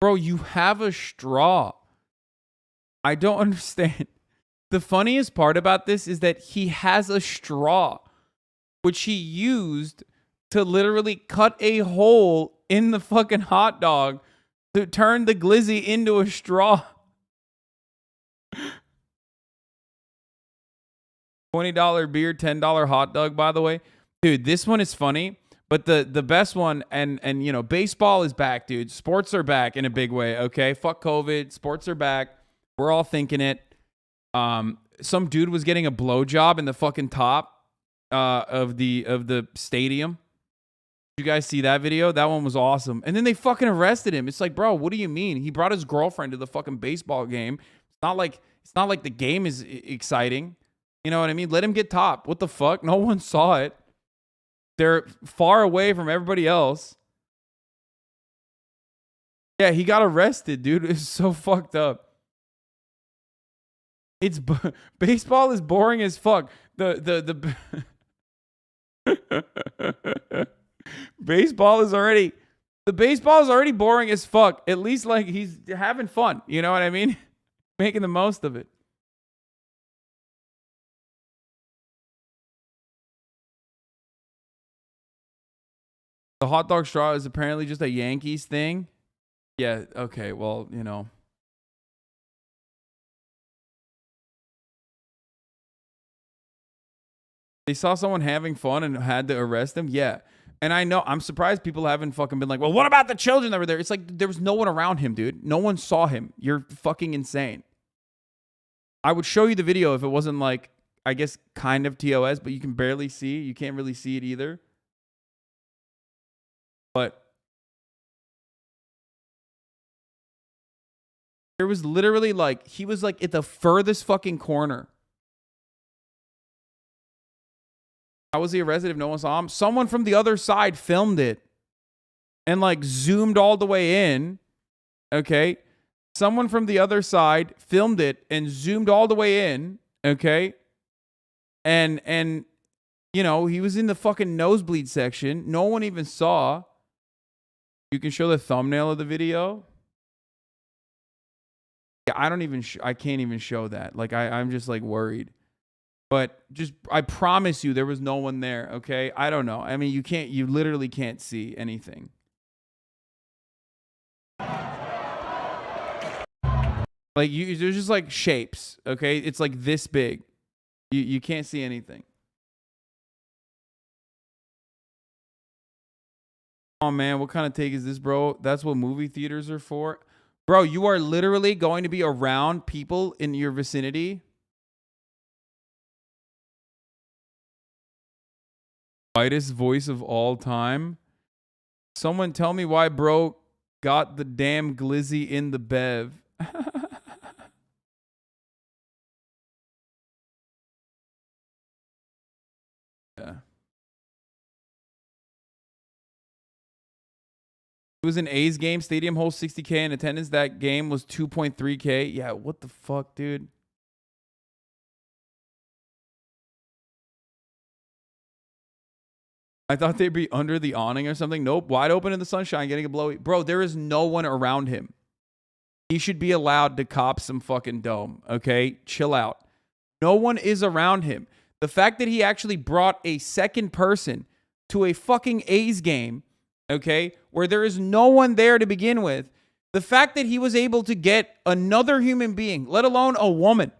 Bro, you have a straw. I don't understand. The funniest part about this is that he has a straw, which he used to literally cut a hole in the fucking hot dog to turn the glizzy into a straw. $20 beer, $10 hot dog, by the way. Dude, this one is funny, but the best one, and you know, baseball is back, dude. Sports are back in a big way, okay? Fuck COVID. Sports are back. We're all thinking it. Some dude was getting a blowjob in the fucking top of the stadium. Did you guys see that video? That one was awesome. And then they fucking arrested him. It's like, bro, what do you mean? He brought his girlfriend to the fucking baseball game. It's not like the game is exciting. You know what I mean? Let him get top. What the fuck? No one saw it. They're far away from everybody else. Yeah, he got arrested, dude. It's so fucked up. Baseball is boring as fuck. The baseball is already boring as fuck. At least like he's having fun. You know what I mean? Making the most of it. The hot dog straw is apparently just a Yankees thing. Yeah, okay, well, you know. They saw someone having fun and had to arrest him? Yeah. And I know, I'm surprised people haven't fucking been like, well, what about the children that were there? It's like, there was no one around him, dude. No one saw him. You're fucking insane. I would show you the video if it wasn't like, I guess, kind of TOS, but you can barely see. You can't really see it either. But there was literally like, he was like at the furthest fucking corner. How was he arrested if no one saw him? Someone from the other side filmed it and like zoomed all the way in. Okay. Someone from the other side filmed it and zoomed all the way in. Okay. And you know, he was in the fucking nosebleed section. No one even saw. You can show the thumbnail of the video. Yeah, I don't even, I can't even show that. Like, I'm just like worried. But just, I promise you, there was no one there, okay? I don't know. I mean, you literally can't see anything. Like, there's just like shapes, okay? It's like this big. You can't see anything. Oh, man, what kind of take is this, bro? That's what movie theaters are for? Bro, you are literally going to be around people in your vicinity. Whitest voice of all time. Someone tell me why bro got the damn glizzy in the bev. Yeah. It was an A's game. Stadium holds 60K in attendance. That game was 2.3K. Yeah, what the fuck, dude? I thought they'd be under the awning or something. Nope. Wide open in the sunshine, getting a blowy. Bro, there is no one around him. He should be allowed to cop some fucking dome, okay? Chill out. No one is around him. The fact that he actually brought a second person to a fucking A's game, okay, where there is no one there to begin with, the fact that he was able to get another human being, let alone a woman,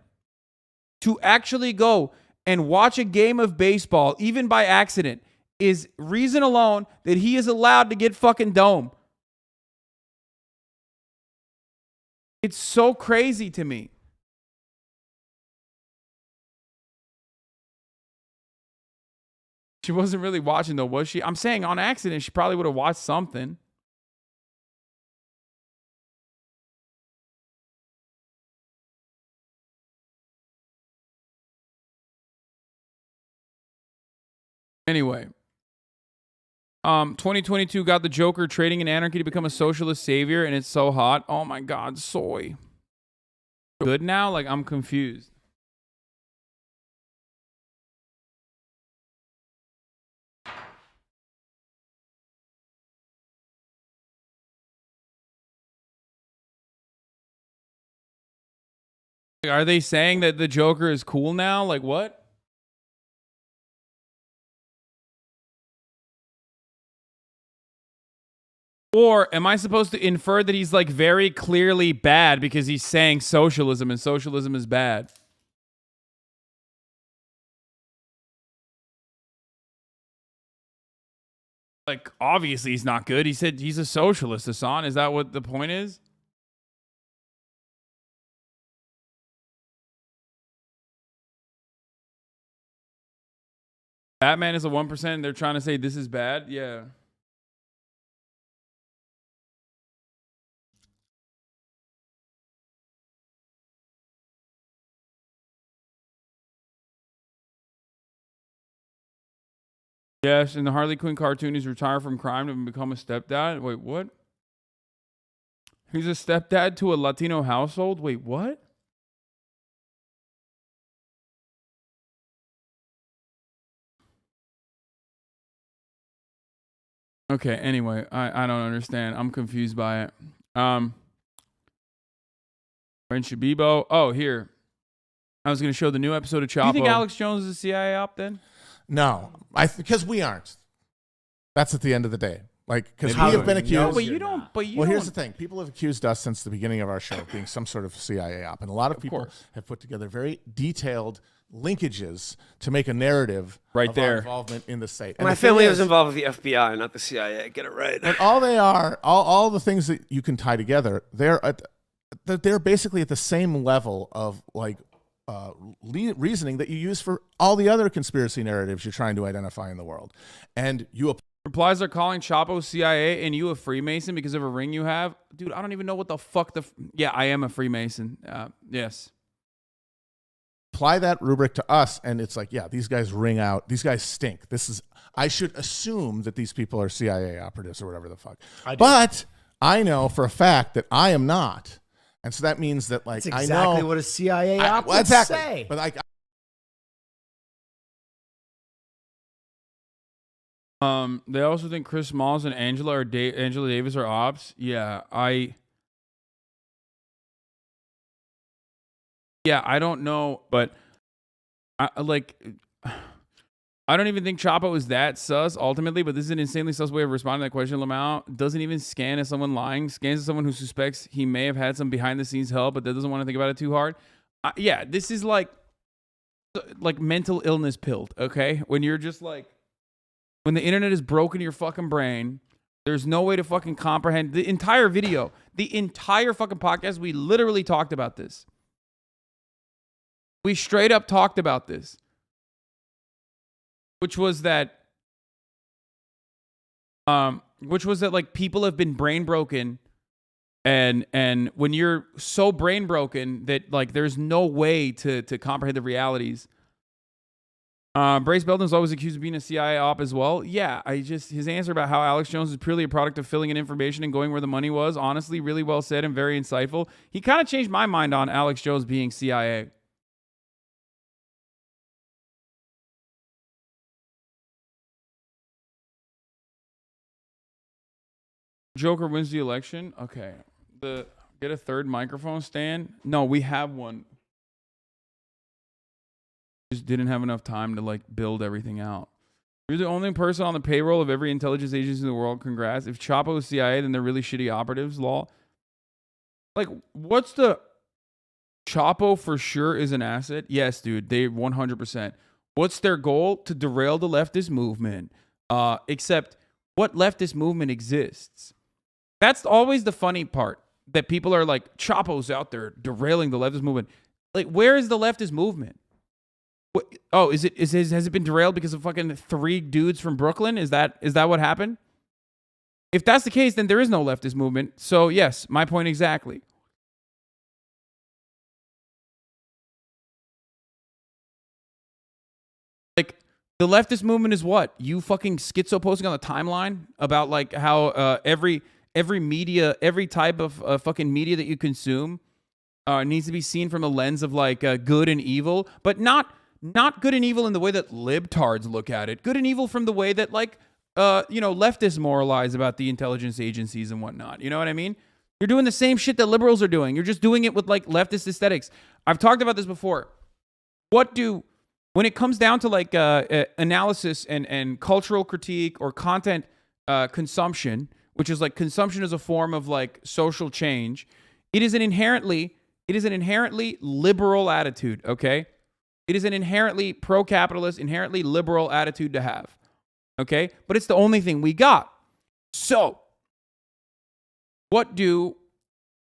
to actually go and watch a game of baseball, even by accident, is reason alone that he is allowed to get fucking dome. It's so crazy to me. She wasn't really watching though, was she? I'm saying on accident, she probably would have watched something. Anyway. 2022 got the Joker trading in anarchy to become a socialist savior, and it's so hot. Oh my god, soy. Good now? Like, I'm confused. Are they saying that the Joker is cool now? Like what? Or am I supposed to infer that he's like very clearly bad because he's saying socialism and socialism is bad? Like, obviously he's not good. He said he's a socialist, Hassan. Is that what the point is? Batman is a 1%. And they're trying to say this is bad. Yeah. Yes, in the Harley Quinn cartoon, he's retired from crime and become a stepdad. Wait, what? He's a stepdad to a Latino household? Wait, what? Okay, anyway, I don't understand. I'm confused by it. Ben Shabibo. Oh, here. I was going to show the new episode of Chapo. Do you think Alex Jones is a CIA op then? No, because we aren't. That's at the end of the day. Like, because we have been accused. No, but you don't. Well, here's the thing. People have accused us since the beginning of our show of being some sort of CIA op. And a lot of people have put together very detailed linkages to make a narrative right of there. Our involvement in the state. And my family was involved with the FBI, not the CIA. Get it right. And all they are, all the things that you can tie together, they're basically at the same level of like reasoning that you use for all the other conspiracy narratives you're trying to identify in the world. And you replies are calling Chapo CIA and you a Freemason because of a ring you have. Dude, I don't even know what the fuck yeah, I am a Freemason. Yes. Apply that rubric to us and it's like, yeah, these guys ring out. These guys stink. I should assume that these people are CIA operatives or whatever the fuck. But I know for a fact that I am not. And so that means that, like, that's exactly I know what a CIA op would say. But like, they also think Chris Smalls and Angela Davis are ops. Yeah, I don't know, but I don't even think Chapo is that sus ultimately, but this is an insanely sus way of responding to that question. Lmao doesn't even scan as someone lying, scans as someone who suspects he may have had some behind the scenes help, but that doesn't want to think about it too hard. Yeah, this is like mental illness pilled, okay? When you're just like, when the internet is broken your fucking brain, there's no way to fucking comprehend the entire video, the entire fucking podcast. We literally talked about this. We straight up talked about this. Which was that like people have been brain broken and when you're so brain broken that like there's no way to comprehend the realities. Brace Belden's always accused of being a CIA op as well. Yeah, his answer about how Alex Jones is purely a product of filling in information and going where the money was, honestly, really well said and very insightful. He kind of changed my mind on Alex Jones being CIA. Joker wins the election. Okay. Get a third microphone stand. No, we have one. Just didn't have enough time to like build everything out. You're the only person on the payroll of every intelligence agency in the world. Congrats. If Chapo is CIA, then they're really shitty operatives. Law. Like, what's the Chapo for sure is an asset? Yes, dude. They 100%. What's their goal? To derail the leftist movement. Except what leftist movement exists? That's always the funny part, that people are like, Chapo's out there derailing the leftist movement. Like, where is the leftist movement? What, oh, has it been derailed because of fucking 3 dudes from Brooklyn? Is that what happened? If that's the case, then there is no leftist movement. So yes, my point exactly. Like, the leftist movement is what? You fucking schizo posting on the timeline about like how every media, every type of fucking media that you consume needs to be seen from a lens of like good and evil, but not good and evil in the way that libtards look at it. Good and evil from the way that like leftists moralize about the intelligence agencies and whatnot. You know what I mean? You're doing the same shit that liberals are doing. You're just doing it with like leftist aesthetics. I've talked about this before. When it comes down to like analysis and cultural critique or content consumption, which is like consumption as a form of like social change, it is an inherently liberal attitude, okay? It is an inherently pro-capitalist, inherently liberal attitude to have, okay? But it's the only thing we got. So, what do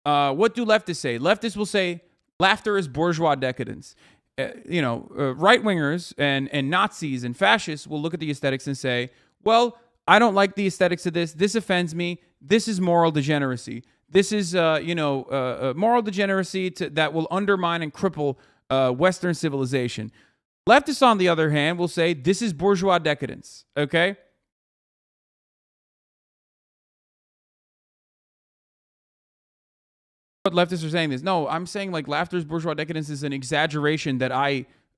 leftists say? Leftists will say laughter is bourgeois decadence. Right-wingers and Nazis and fascists will look at the aesthetics and say, well, I don't like the aesthetics of this. This offends me. This is moral degeneracy. This is, moral degeneracy that will undermine and cripple Western civilization. Leftists, on the other hand, will say this is bourgeois decadence, okay? What leftists are saying is, no, I'm saying like laughter's bourgeois decadence is an exaggeration that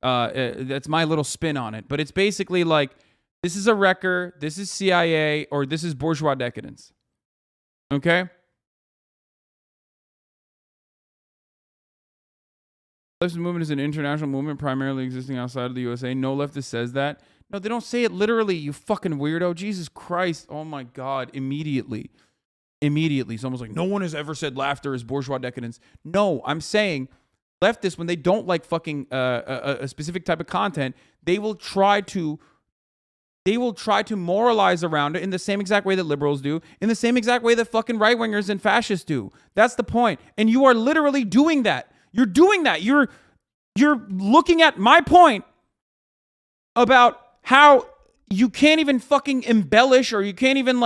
that's my little spin on it. But it's basically like, this is a wrecker, this is CIA, or this is bourgeois decadence. Okay? The leftist movement is an international movement primarily existing outside of the USA. No leftist says that. No, they don't say it literally, you fucking weirdo. Jesus Christ. Oh my God. Immediately. Someone's like, no one has ever said laughter is bourgeois decadence. No, I'm saying leftists, when they don't like fucking a specific type of content, they will try to moralize around it in the same exact way that liberals do, in the same exact way that fucking right-wingers and fascists do. That's the point. And you are literally doing that. You're doing that. You're looking at my point about how you can't even fucking embellish, or you can't even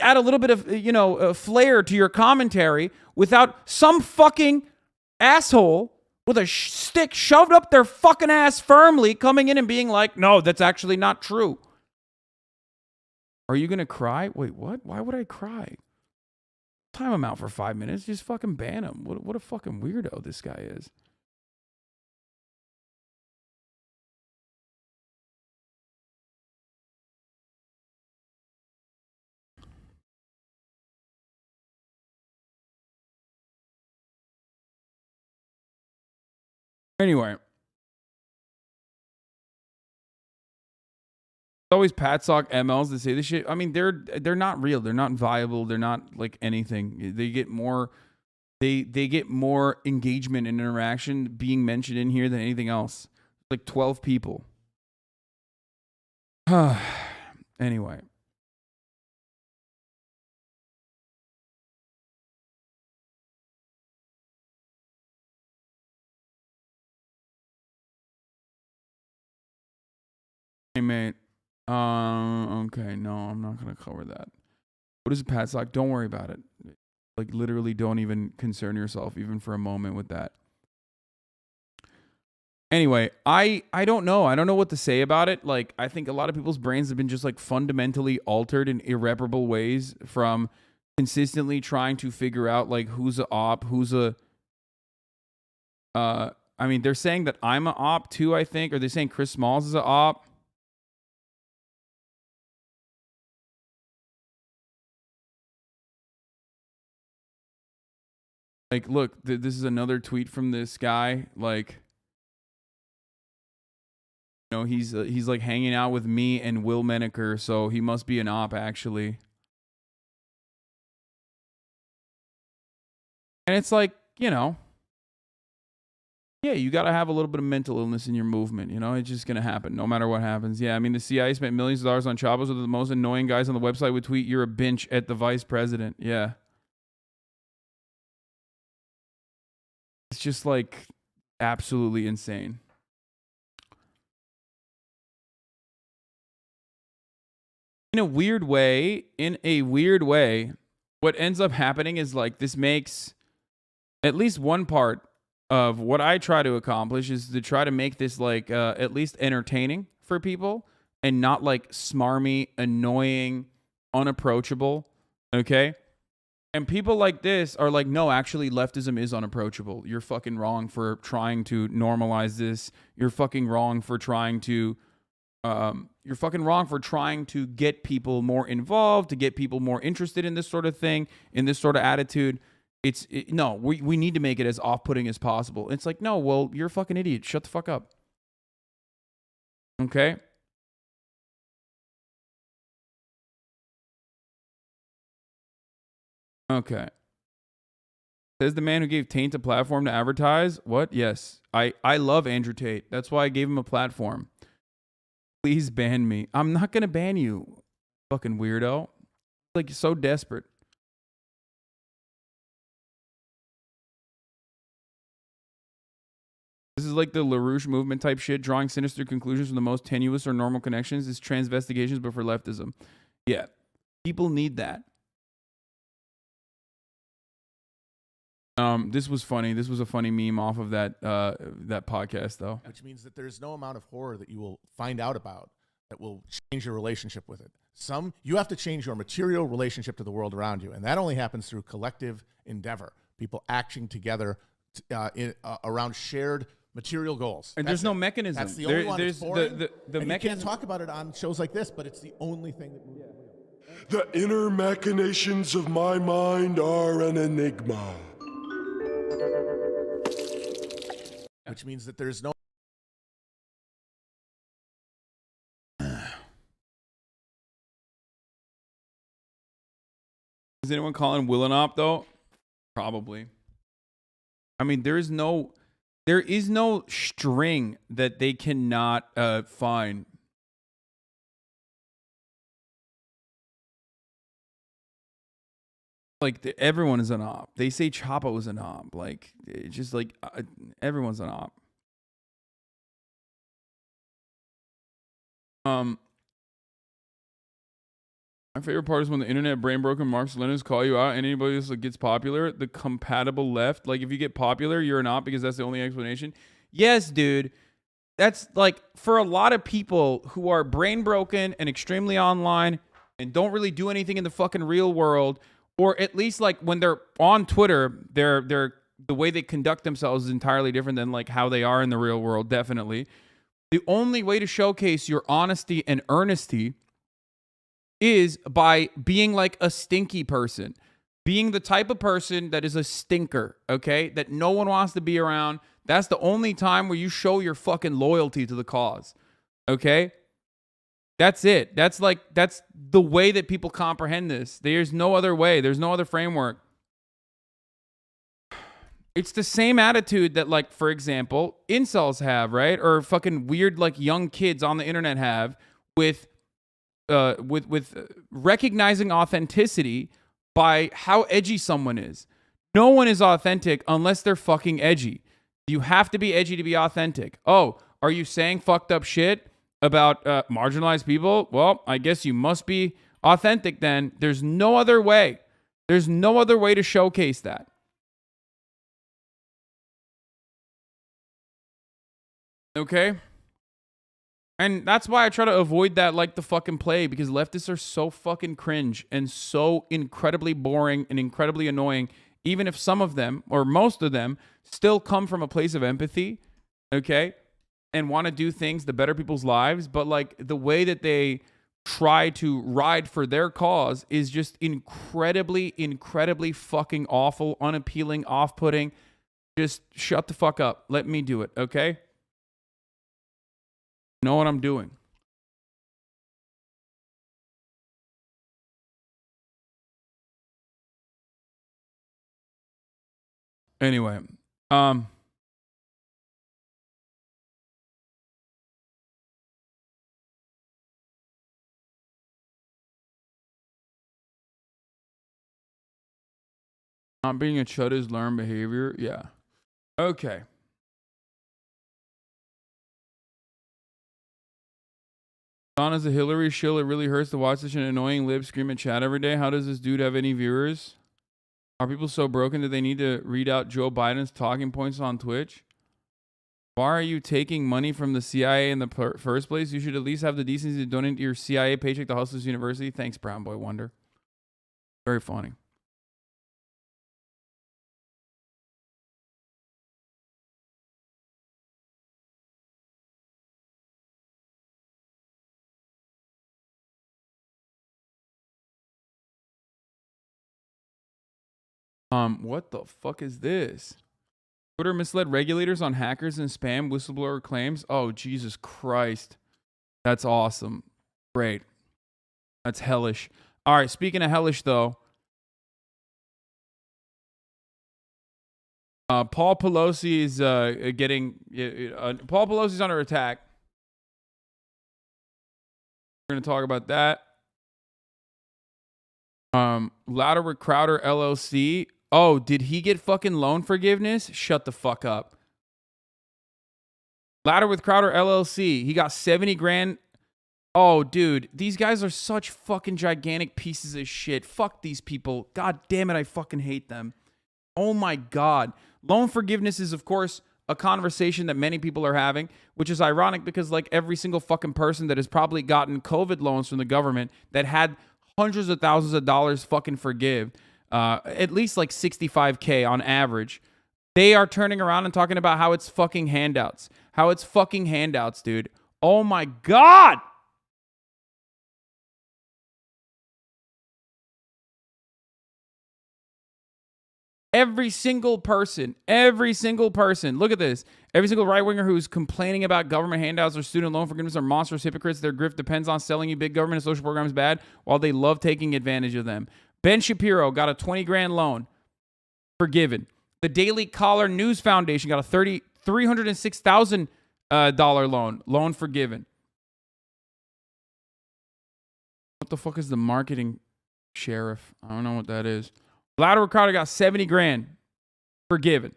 add a little bit of, flair to your commentary without some fucking asshole with a stick shoved up their fucking ass firmly coming in and being like, no, that's actually not true. Are you going to cry? Wait, what? Why would I cry? Time him out for 5 minutes. Just fucking ban him. What a fucking weirdo this guy is. Anyway, always Patsock MLs that say this shit. I mean, they're not real. They're not viable. They're not like anything. They get more engagement and interaction being mentioned in here than anything else. Like 12 people. Anyway. Hey, mate. Okay, no, I'm not gonna cover that. What is a Patsock? Don't worry about it. Like, literally, don't even concern yourself, even for a moment, with that. Anyway, I don't know. I don't know what to say about it. Like, I think a lot of people's brains have been just like fundamentally altered in irreparable ways from consistently trying to figure out like who's a op, who's a. I mean, they're saying that I'm a op too, I think, or they're saying Chris Smalls is a op. Like, look, this is another tweet from this guy. Like, he's like hanging out with me and Will Menaker, so he must be an op, actually. And it's like, yeah, you got to have a little bit of mental illness in your movement. It's just going to happen no matter what happens. Yeah, I mean, the CIA spent millions of dollars on Chavos, with the most annoying guys on the website would tweet, "You're a bench" at the vice president. Yeah. It's just like absolutely insane. In a weird way, what ends up happening is like this makes at least one part of what I try to accomplish is to try to make this like at least entertaining for people and not like smarmy, annoying, unapproachable. Okay? And people like this are like, no, actually, leftism is unapproachable. You're fucking wrong for trying to normalize this. You're fucking wrong for trying to you're fucking wrong for trying to get people more involved, to get people more interested in this sort of thing, in this sort of attitude. No, we need to make it as off-putting as possible. It's like, no, well, you're a fucking idiot. Shut the fuck up. Okay? Okay. Says the man who gave Taint a platform to advertise. What? Yes. I love Andrew Tate. That's why I gave him a platform. Please ban me. I'm not going to ban you, fucking weirdo. Like, you're so desperate. This is like the LaRouche movement type shit, drawing sinister conclusions from the most tenuous or normal connections. Is transvestigations, but for leftism. Yeah. People need that. This was funny. This was a funny meme off of that podcast, though. Which means that there's no amount of horror that you will find out about that will change your relationship with it. You have to change your material relationship to the world around you, and that only happens through collective endeavor. People acting together around shared material goals. And there's no mechanism. That's the only one. It's boring, the and you can't talk about it on shows like this, but it's the only thing that moves. The inner machinations of my mind are an enigma. Which means that there's no... Is anyone calling Willenop, though? Probably. I mean, there is no string that they cannot find. Like, everyone is an op. They say Chapo is an op. Like, it's just like, everyone's an op. My favorite part is when the internet brain broken Marx Lenin's call you out and anybody else that gets popular, the compatible left. Like, if you get popular, you're an op because that's the only explanation. Yes, dude. That's like, for a lot of people who are brain broken and extremely online and don't really do anything in the fucking real world, or at least like when they're on Twitter, they're the way they conduct themselves is entirely different than like how they are in the real world, definitely. The only way to showcase your honesty and earnesty is by being like a stinky person, being the type of person that is a stinker, okay? That no one wants to be around. That's the only time where you show your fucking loyalty to the cause, okay? That's it. That's the way that people comprehend this. There's no other way. There's no other framework. It's the same attitude that, like, for example, incels have, right? Or fucking weird, like, young kids on the internet have with recognizing authenticity by how edgy someone is. No one is authentic unless they're fucking edgy. You have to be edgy to be authentic. Oh, are you saying fucked up shit about marginalized people? Well, I guess you must be authentic then. There's no other way. There's no other way to showcase that. Okay? And that's why I try to avoid that like the fucking plague, because leftists are so fucking cringe and so incredibly boring and incredibly annoying, even if some of them, or most of them, still come from a place of empathy, okay? And want to do things to better people's lives, but like the way that they try to ride for their cause is just incredibly, incredibly fucking awful, unappealing, off-putting. Just shut the fuck up. Let me do it, okay? Know what I'm doing. Anyway, not being a chud is learned behavior. Yeah. Okay. Donna's a Hillary shill. It really hurts to watch such an annoying lib scream at chat every day. How does this dude have any viewers? Are people so broken that they need to read out Joe Biden's talking points on Twitch? Why are you taking money from the CIA in the first place? You should at least have the decency to donate your CIA paycheck to Hustlers University. Thanks, Brown Boy Wonder. Very funny. What the fuck is this? Twitter misled regulators on hackers and spam whistleblower claims. Oh, Jesus Christ. That's awesome. Great. That's hellish. All right, speaking of hellish, though, Paul Pelosi is Paul Pelosi's under attack. We're going to talk about that. Louder with Crowder LLC. Oh, did he get fucking loan forgiveness? Shut the fuck up. Louder with Crowder LLC. He got 70 grand. Oh, dude, these guys are such fucking gigantic pieces of shit. Fuck these people. God damn it, I fucking hate them. Oh my God. Loan forgiveness is, of course, a conversation that many people are having, which is ironic because like every single fucking person that has probably gotten COVID loans from the government that had hundreds of thousands of dollars fucking forgive, at least like 65K on average, they are turning around and talking about how it's fucking handouts. How it's fucking handouts, dude. Oh my God. Every single person, look at this. Every single right-winger who's complaining about government handouts or student loan forgiveness are monstrous hypocrites. Their grift depends on selling you big government and social programs bad while they love taking advantage of them. Ben Shapiro got a 20 grand loan forgiven. The Daily Caller News Foundation got a $306,000 loan forgiven. What the fuck is the marketing sheriff? I don't know what that is. Louder Ricardo got 70 grand forgiven.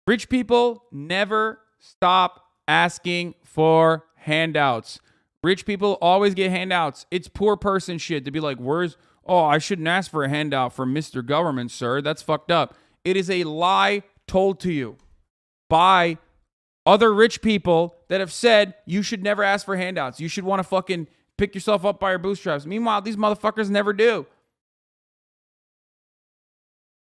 Rich people never stop asking for handouts. Rich people always get handouts. It's poor person shit to be like, I shouldn't ask for a handout from Mr. Government, sir. That's fucked up. It is a lie told to you by other rich people that have said you should never ask for handouts. You should want to fucking pick yourself up by your bootstraps. Meanwhile, these motherfuckers never do.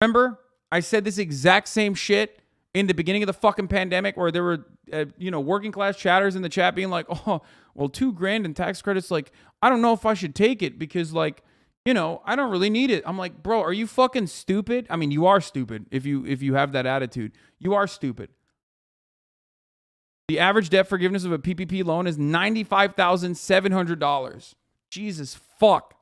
Remember, I said this exact same shit in the beginning of the fucking pandemic where there were, working class chatters in the chat being like, oh, well, $2 grand in tax credits. Like, I don't know if I should take it because I don't really need it. I'm like, bro, are you fucking stupid? I mean, you are stupid if you have that attitude. You are stupid. The average debt forgiveness of a PPP loan is $95,700. Jesus fuck.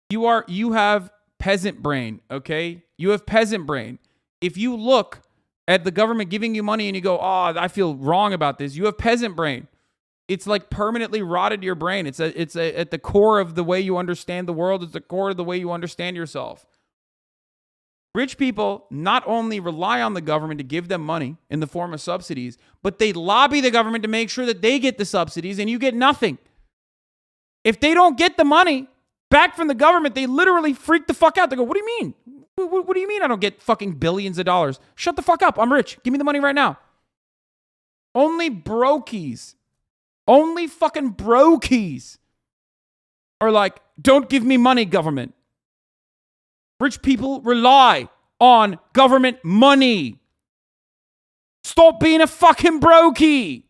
You have peasant brain, okay? You have peasant brain. If you look at the government giving you money and you go, oh, I feel wrong about this, you have peasant brain. It's like permanently rotted your brain. It's at the core of the way you understand the world. It's the core of the way you understand yourself. Rich people not only rely on the government to give them money in the form of subsidies, but they lobby the government to make sure that they get the subsidies and you get nothing. If they don't get the money back from the government, they literally freak the fuck out. They go, what do you mean? What do you mean I don't get fucking billions of dollars? Shut the fuck up. I'm rich. Give me the money right now. Only fucking brokies are like, don't give me money, government. Rich people rely on government money. Stop being a fucking brokey.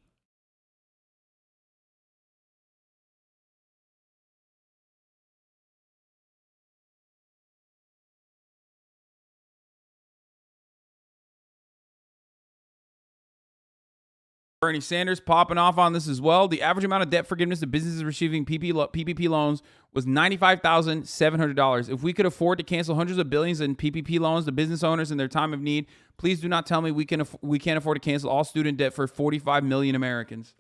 Bernie Sanders popping off on this as well. The average amount of debt forgiveness that businesses receiving PPP loans was $95,700. If we could afford to cancel hundreds of billions in PPP loans to business owners in their time of need, please do not tell me we can't afford to cancel all student debt for 45 million Americans.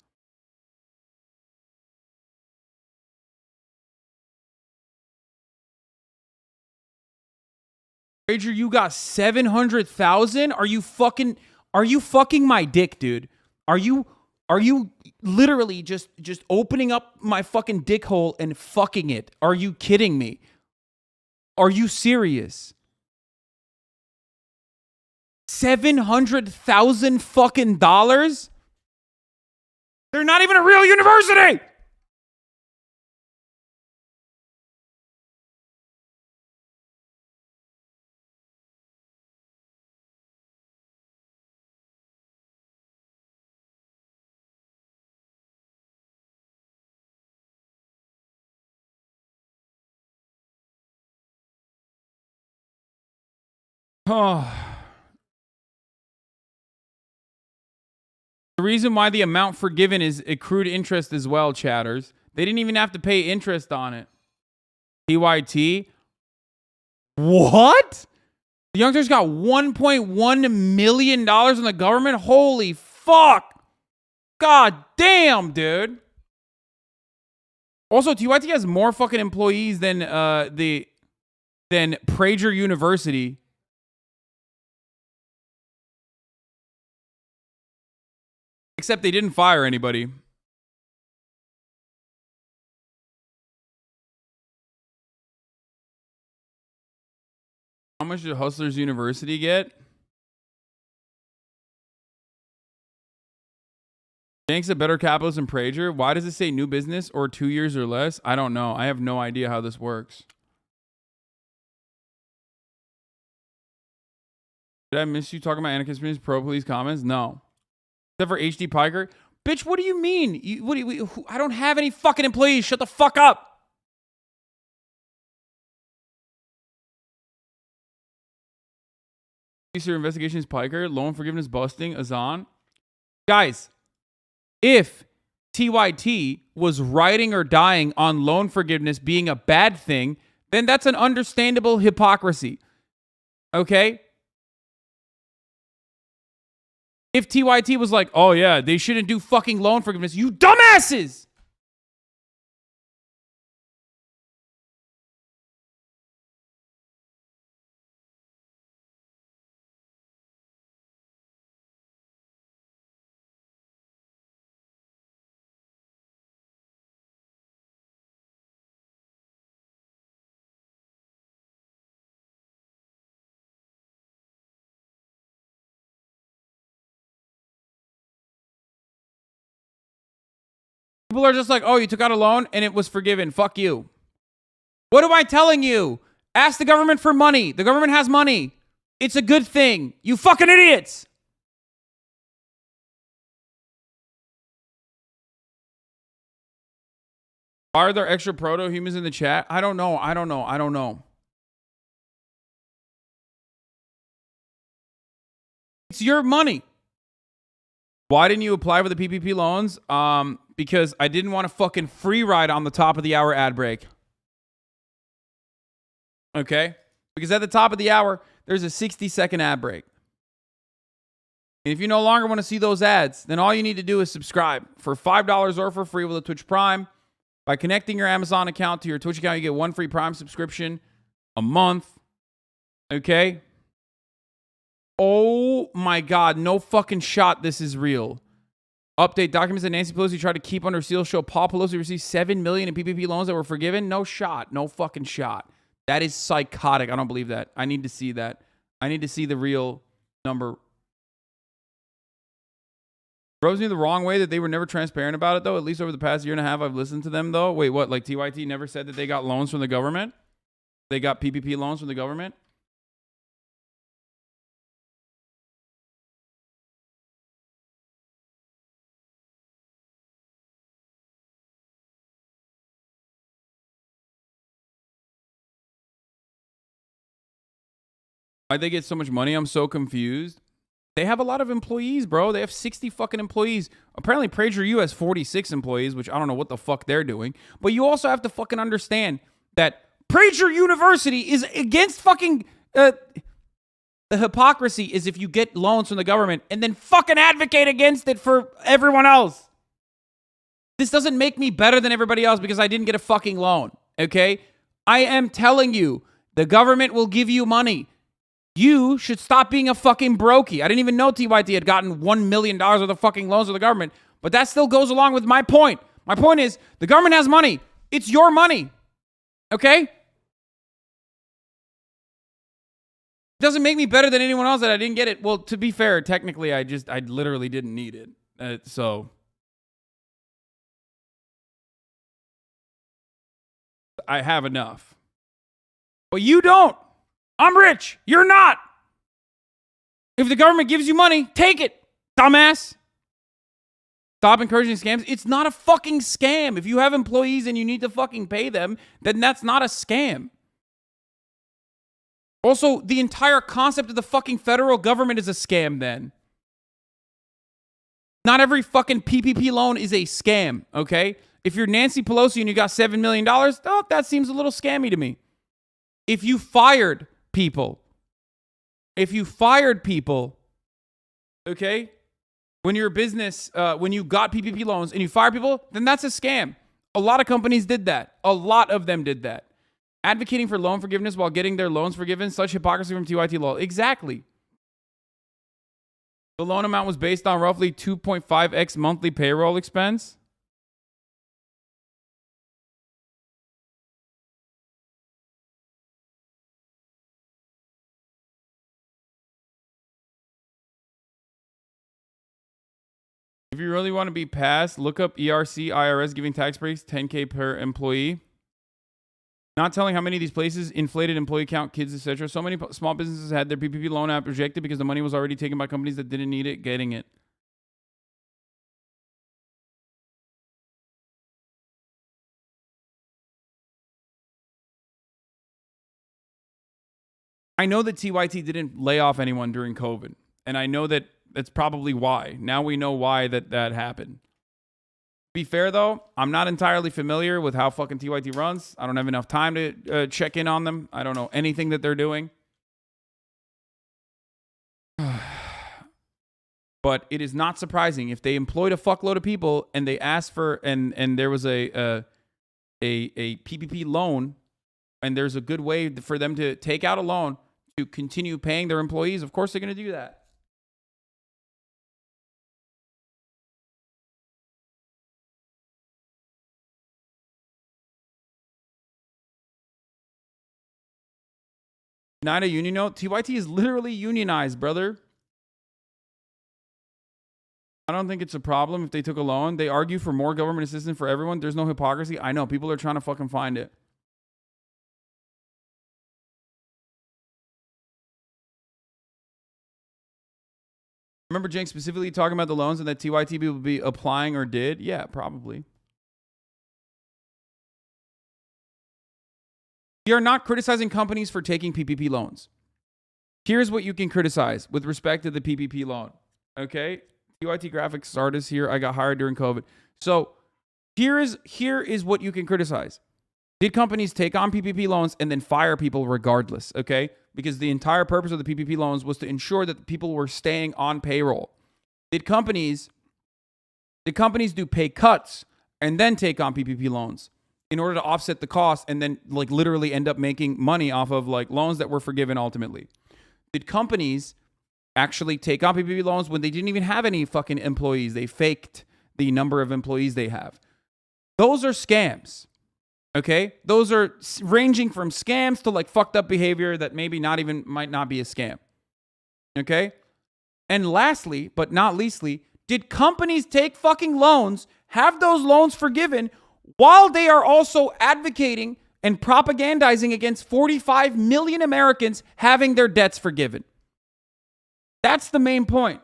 Rager, you got 700,000? Are you fucking my dick, dude? Are you literally just opening up my fucking dick hole and fucking it? Are you kidding me? Are you serious? 700,000 fucking dollars? They're not even a real university. Oh. The reason why the amount forgiven is accrued interest as well, chatters. They didn't even have to pay interest on it. TYT. What? The youngsters got $1.1 million in the government? Holy fuck. God damn, dude. Also, TYT has more fucking employees than Prager University. Except they didn't fire anybody. How much did Hustlers University get? Banks a better capitalist than Prager. Why does it say new business or 2 years or less? I don't know. I have no idea how this works. Did I miss you talking about Anarchist Community's pro police comments? No. Except for HD Piker. Bitch, what do you mean? I don't have any fucking employees. Shut the fuck up. Your investigations, Piker. Loan forgiveness busting. Azan. Guys, if TYT was writing or dying on loan forgiveness being a bad thing, then that's an understandable hypocrisy. Okay? If TYT was like, oh yeah, they shouldn't do fucking loan forgiveness, you dumbasses! People are just like, oh, you took out a loan and it was forgiven. Fuck you. What am I telling you? Ask the government for money. The government has money. It's a good thing. You fucking idiots. Are there extra proto-humans in the chat? I don't know. It's your money. Why didn't you apply for the PPP loans? Because I didn't want a fucking free ride on the top of the hour ad break. Okay? Because at the top of the hour, there's a 60-second ad break. And if you no longer want to see those ads, then all you need to do is subscribe for $5 or for free with a Twitch Prime. By connecting your Amazon account to your Twitch account, you get one free Prime subscription a month. Okay? Oh my God, no fucking shot this is real. Update: documents that Nancy Pelosi tried to keep under seal show Paul Pelosi received $7 million in PPP loans that were forgiven. No shot. No fucking shot. That is psychotic. I don't believe that. I need to see that. I need to see the real number. Rose me the wrong way that they were never transparent about it, though. At least over the past year and a half, I've listened to them, though. Wait, what? Like TYT never said that they got loans from the government? They got PPP loans from the government? Why'd they get so much money? I'm so confused. They have a lot of employees, bro. They have 60 fucking employees. Apparently, PragerU has 46 employees, which I don't know what the fuck they're doing. But you also have to fucking understand that Prager University is against fucking... the hypocrisy is if you get loans from the government and then fucking advocate against it for everyone else. This doesn't make me better than everybody else because I didn't get a fucking loan, okay? I am telling you, the government will give you money. You should stop being a fucking brokey. I didn't even know TYT had gotten $1 million worth of fucking loans from the government, but that still goes along with my point. My point is, the government has money. It's your money, okay? It doesn't make me better than anyone else that I didn't get it. Well, to be fair, technically, I literally didn't need it. So I have enough. But you don't. I'm rich. You're not. If the government gives you money, take it, dumbass. Stop encouraging scams. It's not a fucking scam. If you have employees and you need to fucking pay them, then that's not a scam. Also, the entire concept of the fucking federal government is a scam then. Not every fucking PPP loan is a scam, okay? If you're Nancy Pelosi and you got $7 million, oh, that seems a little scammy to me. If you fired people, okay, when you're a business, when you got PPP loans and you fire people, then that's a scam. A lot of companies did that. A lot of them did that. Advocating for loan forgiveness while getting their loans forgiven, such hypocrisy from TYT law. Exactly. The loan amount was based on roughly 2.5x monthly payroll expense. If you really want to be passed, look up ERC, IRS giving tax breaks, $10K per employee. Not telling how many of these places inflated employee count, kids, etc. So many small businesses had their PPP loan app rejected because the money was already taken by companies that didn't need it getting it. I know that TYT didn't lay off anyone during COVID, and I know that that's probably why. Now we know why that happened. Be fair, though, I'm not entirely familiar with how fucking TYT runs. I don't have enough time to check in on them. I don't know anything that they're doing. But it is not surprising if they employed a fuckload of people and they asked for and there was a PPP loan, and there's a good way for them to take out a loan to continue paying their employees. Of course, they're going to do that. Not a union note. TYT is literally unionized, brother. I don't think it's a problem if they took a loan. They argue for more government assistance for everyone. There's no hypocrisy. I know. People are trying to fucking find it. Remember Jenk specifically talking about the loans and that TYT people would be applying or did? Yeah, probably. We are not criticizing companies for taking PPP loans. Here's what you can criticize with respect to the PPP loan. Okay? TYT graphics artist here. I got hired during COVID. So here is what you can criticize. Did companies take on PPP loans and then fire people regardless? Okay? Because the entire purpose of the PPP loans was to ensure that people were staying on payroll. Did companies do pay cuts and then take on PPP loans in order to offset the cost and then like literally end up making money off of like loans that were forgiven ultimately? Did companies actually take on PPP loans when they didn't even have any fucking employees? They faked the number of employees they have. Those are scams. Okay? Those are ranging from scams to like fucked up behavior that maybe might not be a scam. Okay? And lastly, but not leastly, did companies take fucking loans, have those loans forgiven, while they are also advocating and propagandizing against 45 million Americans having their debts forgiven? That's the main point.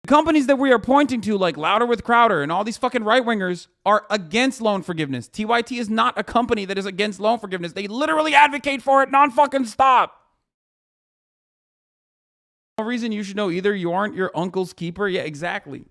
The companies that we are pointing to, like Louder with Crowder and all these fucking right-wingers, are against loan forgiveness. TYT is not a company that is against loan forgiveness. They literally advocate for it non-fucking stop. No reason you should know either. You aren't your uncle's keeper. Yeah, exactly.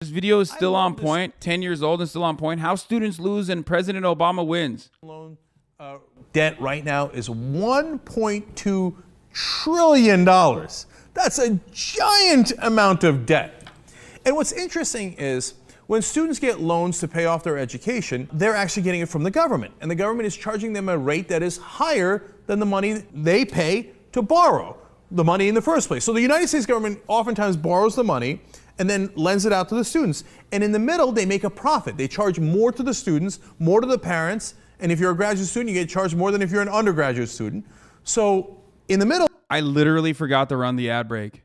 This video is still on point, 10 years old and still on point. How students lose and President Obama wins. Loan debt right now is $1.2 trillion. That's a giant amount of debt. And what's interesting is when students get loans to pay off their education, they're actually getting it from the government. And the government is charging them a rate that is higher than the money they pay to borrow the money in the first place. So the United States government oftentimes borrows the money and then lends it out to the students. And in the middle, they make a profit. They charge more to the students, more to the parents. And if you're a graduate student, you get charged more than if you're an undergraduate student. So in the middle... I literally forgot to run the ad break.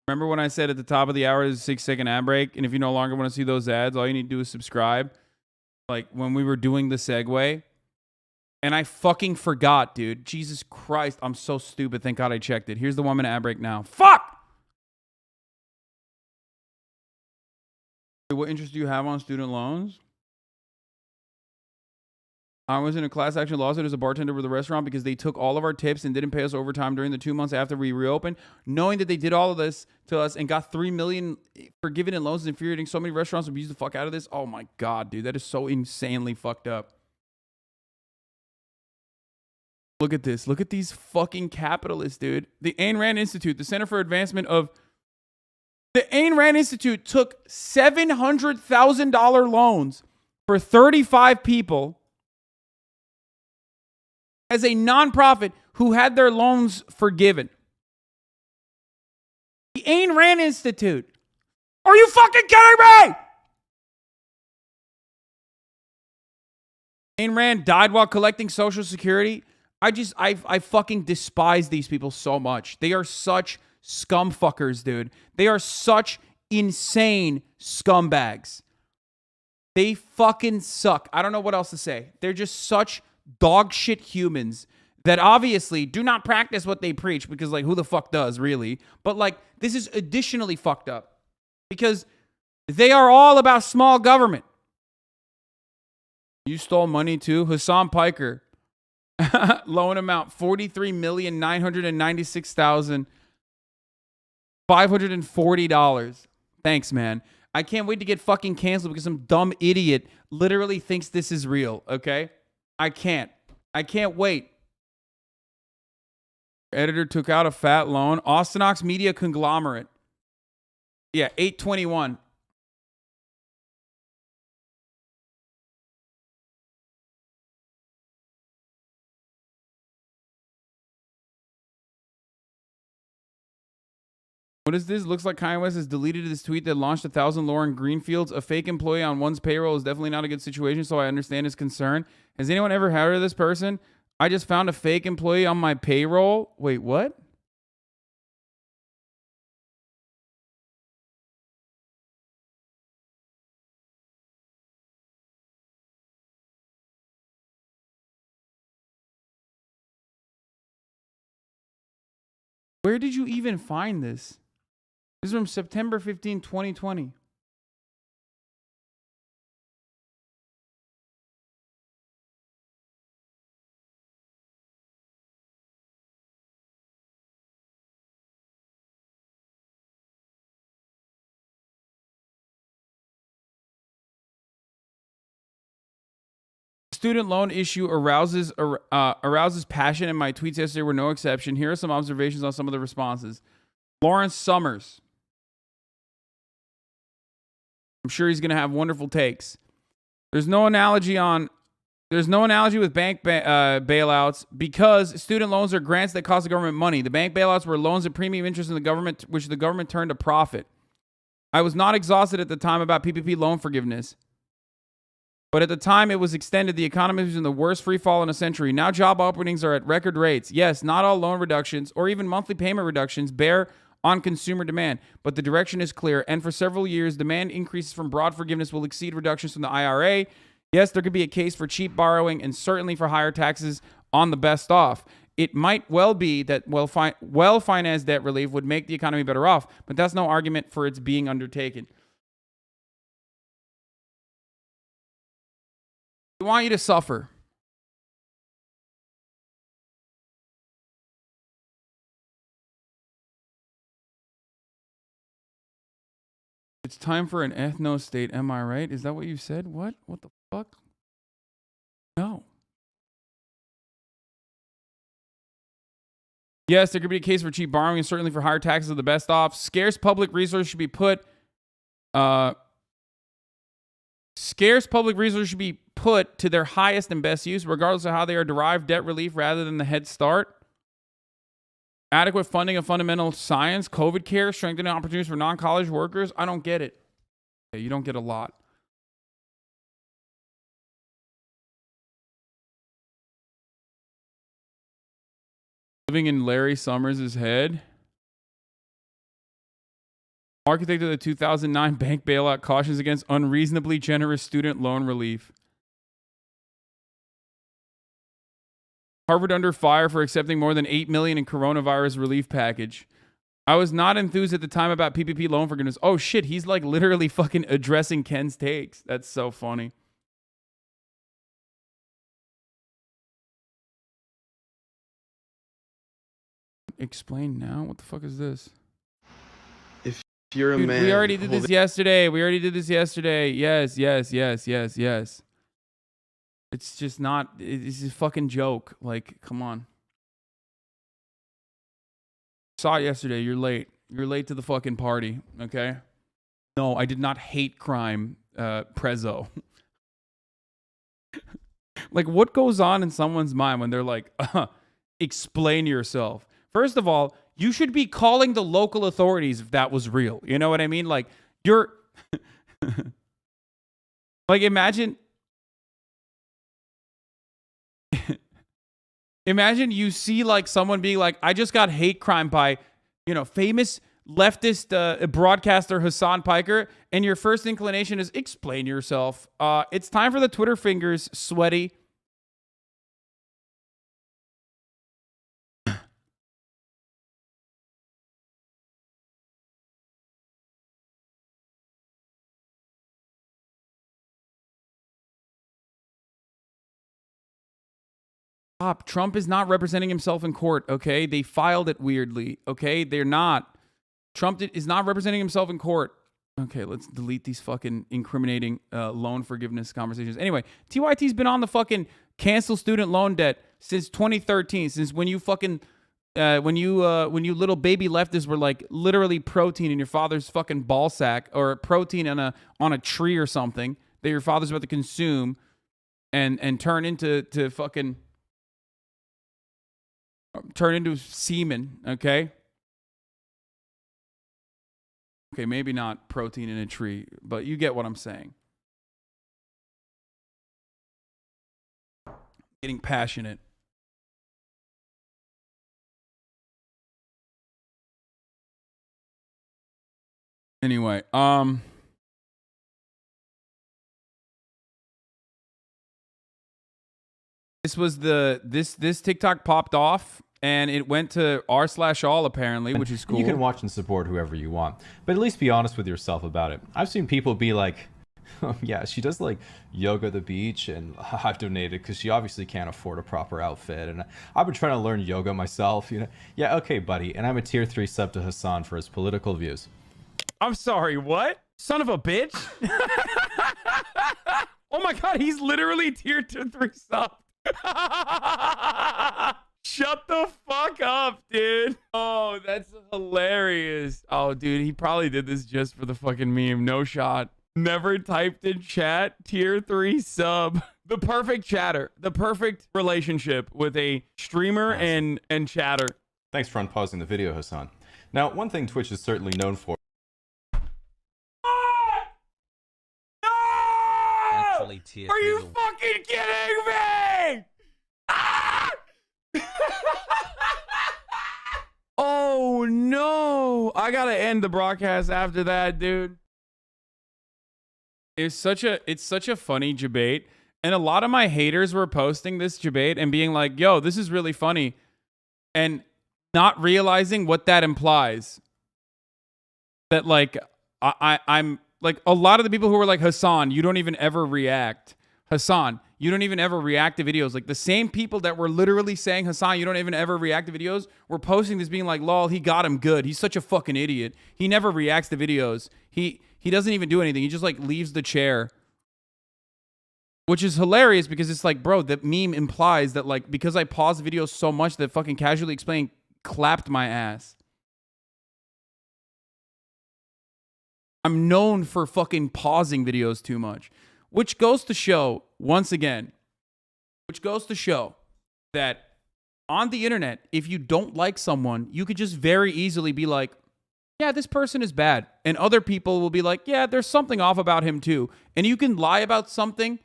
Remember when I said at the top of the hour is a 6-second ad break? And if you no longer want to see those ads, all you need to do is subscribe. Like when we were doing the segue, And I fucking forgot, dude. Jesus Christ. I'm so stupid. Thank God I checked it. Here's the 1 minute ad break now. Fuck! What interest do you have on student loans? I was in a class action lawsuit as a bartender with a restaurant because they took all of our tips and didn't pay us overtime during the 2 months after we reopened. Knowing that they did all of this to us and got $3 million forgiven in loans is infuriating. So many restaurants abuse the fuck out of this. Oh my God, dude. That is so insanely fucked up. Look at this. Look at these fucking capitalists, dude. The Ayn Rand Institute, the Center for Advancement of... The Ayn Rand Institute took $700,000 loans for 35 people as a nonprofit who had their loans forgiven. The Ayn Rand Institute. Are you fucking kidding me? Ayn Rand died while collecting Social Security. I fucking despise these people so much. They are such scumfuckers, dude. They are such insane scumbags. They fucking suck. I don't know what else to say. They're just such dog shit humans that obviously do not practice what they preach because, like, who the fuck does, really? But, like, this is additionally fucked up because they are all about small government. You stole money too? Hassan Piker. Loan amount $43,996,540. Thanks, man. I can't wait to get fucking canceled because some dumb idiot literally thinks this is real, okay? I can't wait. Editor took out a fat loan. Austinox Media Conglomerate. Yeah, 821. What is this? Looks like Kanye West has deleted his tweet that launched 1,000 Lauren Greenfields. A fake employee on one's payroll is definitely not a good situation, so I understand his concern. Has anyone ever heard of this person? I just found a fake employee on my payroll. Wait, what? Where did you even find this? This is from September 15, 2020. Student loan issue arouses passion, and my tweets yesterday were no exception. Here are some observations on some of the responses. Lawrence Summers. I'm sure he's going to have wonderful takes. There's no analogy with bank bailouts because student loans are grants that cost the government money. The bank bailouts were loans at premium interest in the government, which the government turned a profit. I was not exhausted at the time about PPP loan forgiveness. But at the time it was extended, the economy was in the worst free fall in a century. Now job openings are at record rates. Yes, not all loan reductions or even monthly payment reductions bear on consumer demand, but the direction is clear. And for several years, demand increases from broad forgiveness will exceed reductions from the IRA. Yes, there could be a case for cheap borrowing and certainly for higher taxes on the best off. It might well be that well-financed debt relief would make the economy better off, but that's no argument for its being undertaken. We want you to suffer. It's time for an ethno state, am I right? Is that what you said? What? What the fuck? No. Yes, there could be a case for cheap borrowing and certainly for higher taxes of the best off. Scarce public resources should be put to their highest and best use, regardless of how they are derived. Debt relief rather than the Head Start. Adequate funding of fundamental science, COVID care, strengthening opportunities for non-college workers. I don't get it. Yeah, you don't get a lot. Living in Larry Summers' head. Architect of the 2009 bank bailout cautions against unreasonably generous student loan relief. Harvard under fire for accepting more than $8 million in coronavirus relief package. I was not enthused at the time about PPP loan forgiveness. Oh shit, he's like literally fucking addressing Ken's takes. That's so funny. Explain now? What the fuck is this? If you're a Dude, man, we already did this yesterday. Yes. It's just not, it's a fucking joke. Like, come on. Saw it yesterday. You're late. You're late to the fucking party, okay? No, I did not hate crime, prezzo. Like, what goes on in someone's mind when they're like, explain yourself? First of all, you should be calling the local authorities if that was real. You know what I mean? Like, you're... like, imagine you see, like, someone being like, I just got hate crime by, you know, famous leftist broadcaster Hassan Piker, and your first inclination is explain yourself. It's time for the Twitter fingers, sweaty. Trump is not representing himself in court, okay? They filed it weirdly, okay? They're not. Trump is not representing himself in court. Okay, let's delete these fucking incriminating loan forgiveness conversations. Anyway, TYT's been on the fucking cancel student loan debt since 2013, since when you fucking, when you little baby leftists were like literally protein in your father's fucking ball sack, or protein on a tree or something that your father's about to consume and turn into fucking... turn into semen, okay? Okay, maybe not protein in a tree, but you get what I'm saying. Getting passionate. Anyway, this was this TikTok popped off and it went to r/all apparently, which is cool. You can watch and support whoever you want, but at least be honest with yourself about it. I've seen people be like, oh, yeah, she does like yoga at the beach and I've donated because she obviously can't afford a proper outfit. And I've been trying to learn yoga myself, you know? Yeah, okay, buddy. And I'm a tier 3 sub to Hassan for his political views. I'm sorry, what? Son of a bitch? Oh my God, he's literally tier 3 sub. Shut the fuck up, dude. Oh, that's hilarious. Oh, dude, he probably did this just for the fucking meme. No shot. Never typed in chat, tier 3 sub. The perfect chatter. The perfect relationship with a streamer and chatter. Thanks for unpausing the video, Hassan. Now, one thing Twitch is certainly known for. Are you fucking kidding me? Ah! Oh no! I gotta end the broadcast after that, dude. It's such a funny debate, and a lot of my haters were posting this debate and being like, "Yo, this is really funny," and not realizing what that implies. That like I'm like, a lot of the people who were like, Hassan, you don't even ever react. Hassan, you don't even ever react to videos. Like the same people that were literally saying, Hassan, you don't even ever react to videos, were posting this being like, lol, he got him good. He's such a fucking idiot. He never reacts to videos. He doesn't even do anything. He just like leaves the chair. Which is hilarious because it's like, bro, the meme implies that like, because I pause videos so much that fucking Casually Explained clapped my ass. I'm known for fucking pausing videos too much, which goes to show, once again, that on the internet, if you don't like someone, you could just very easily be like, yeah, this person is bad. And other people will be like, yeah, there's something off about him too. And you can lie about something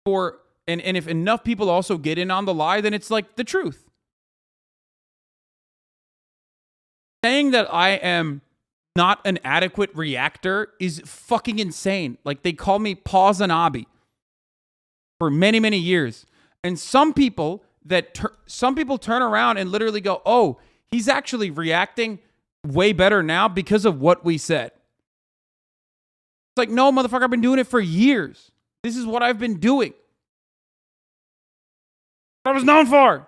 and if enough people also get in on the lie, then it's like the truth. Saying that I am not an adequate reactor is fucking insane. Like they call me hasanabi for many, many years. And some people, that some people turn around and literally go, oh, he's actually reacting way better now because of what we said. It's like, no, motherfucker, I've been doing it for years. This is what I've been doing. What I was known for.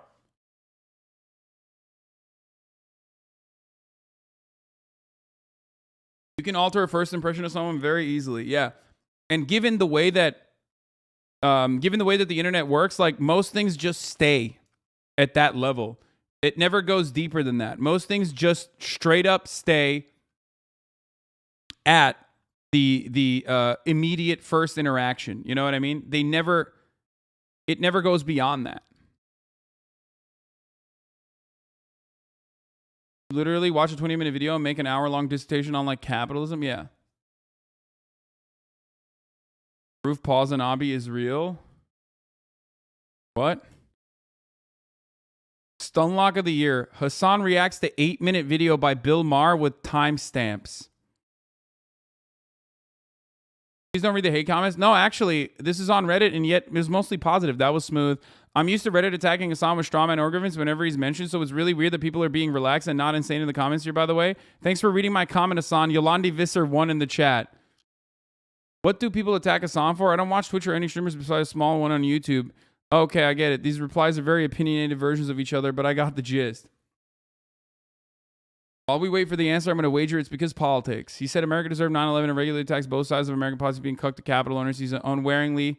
You can alter a first impression of someone very easily. Yeah. And given the way that the internet works, like most things just stay at that level. It never goes deeper than that. Most things just straight up stay at the immediate first interaction. You know what I mean? It never goes beyond that. Literally watch a 20-minute video and make an hour-long dissertation on like capitalism. Yeah. Proof hasanabi is real. What? Stunlock of the year. Hassan reacts to 8-minute video by Bill Maher with timestamps. Please don't read the hate comments. No, actually, this is on Reddit, and yet it was mostly positive. That was smooth. I'm used to Reddit attacking Hassan with strawman arguments whenever he's mentioned, so it's really weird that people are being relaxed and not insane in the comments here, by the way. Thanks for reading my comment, Hassan. Yolandi Visser 1 in the chat. What do people attack Hassan for? I don't watch Twitch or any streamers besides a small one on YouTube. Okay, I get it. These replies are very opinionated versions of each other, but I got the gist. While we wait for the answer, I'm going to wager it's because politics. He said America deserved 9/11 and regularly attacks both sides of American policy being cucked to capital owners. He's an unwaringly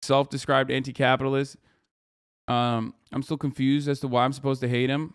self-described anti-capitalist. I'm still confused as to why I'm supposed to hate him.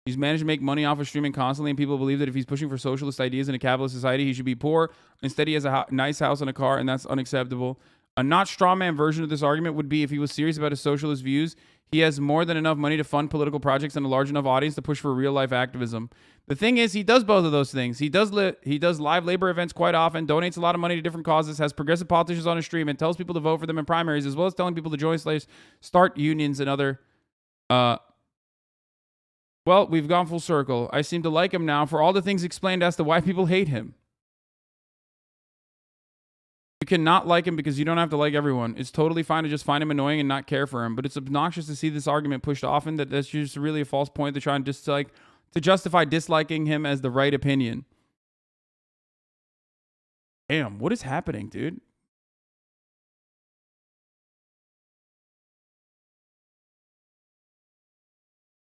He's managed to make money off of streaming constantly, and people believe that if he's pushing for socialist ideas in a capitalist society, he should be poor. Instead, he has a nice house and a car, and that's unacceptable. A not strawman version of this argument would be if he was serious about his socialist views, he has more than enough money to fund political projects and a large enough audience to push for real-life activism. The thing is, he does both of those things. He does live labor events quite often, donates a lot of money to different causes, has progressive politicians on his stream, and tells people to vote for them in primaries, as well as telling people to join slaves, start unions, and other... Well, we've gone full circle. I seem to like him now for all the things explained as to why people hate him. You cannot like him because you don't have to like everyone. It's totally fine to just find him annoying and not care for him, but it's obnoxious to see this argument pushed often that that's just really a false point to try and to justify disliking him as the right opinion. Damn, what is happening, dude?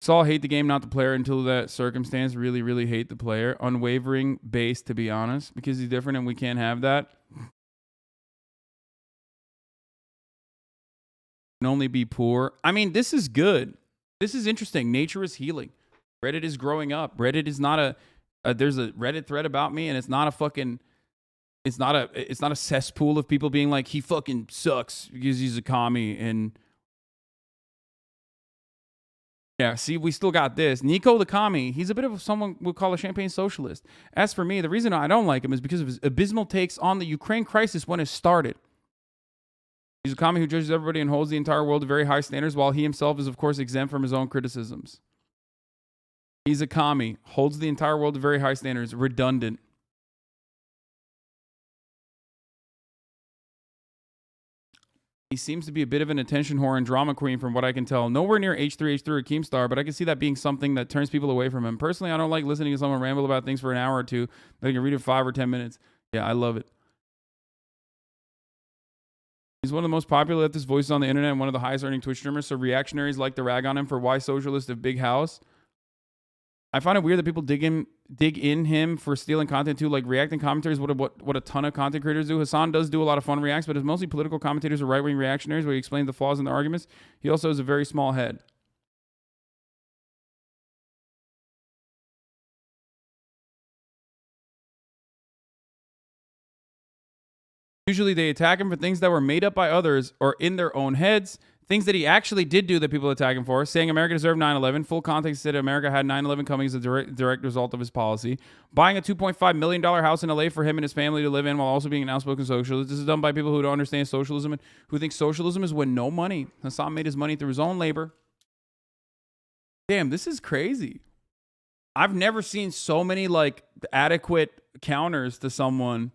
Saul hate the game, not the player, until that circumstance. Really, really hate the player. Unwavering base, to be honest, because he's different and we can't have that. Can only be poor. I mean, this is good. This is interesting. Nature is healing. Reddit is growing up. Reddit is not there's a Reddit thread about me, and it's not a fucking... It's not a cesspool of people being like, he fucking sucks because he's a commie and... Yeah, see, we still got this. Nico the commie, he's a bit of someone we'll call a champagne socialist. As for me, the reason I don't like him is because of his abysmal takes on the Ukraine crisis when it started. He's a commie who judges everybody and holds the entire world to very high standards, while he himself is, of course, exempt from his own criticisms. He's a commie, holds the entire world to very high standards, redundant. He seems to be a bit of an attention whore and drama queen from what I can tell. Nowhere near H3 or Keemstar, but I can see that being something that turns people away from him. Personally, I don't like listening to someone ramble about things for an hour or two. They can read it 5 or 10 minutes. Yeah, I love it. He's one of the most popular leftist voices on the internet and one of the highest earning Twitch streamers, so reactionaries like to rag on him for why socialist of big house. I find it weird that people dig in him for stealing content too, like reacting commentaries, what a ton of content creators do. Hassan does do a lot of fun reacts, but it's mostly political commentators or right-wing reactionaries where he explains the flaws in the arguments. He also has a very small head. Usually they attack him for things that were made up by others or in their own heads. Things that he actually did do that people attack him for. Saying America deserved 9/11. Full context said America had 9/11 coming as a direct result of his policy. Buying a $2.5 million house in LA for him and his family to live in while also being an outspoken socialist. This is done by people who don't understand socialism and who think socialism is when no money. Hassan made his money through his own labor. Damn, this is crazy. I've never seen so many like adequate counters to someone.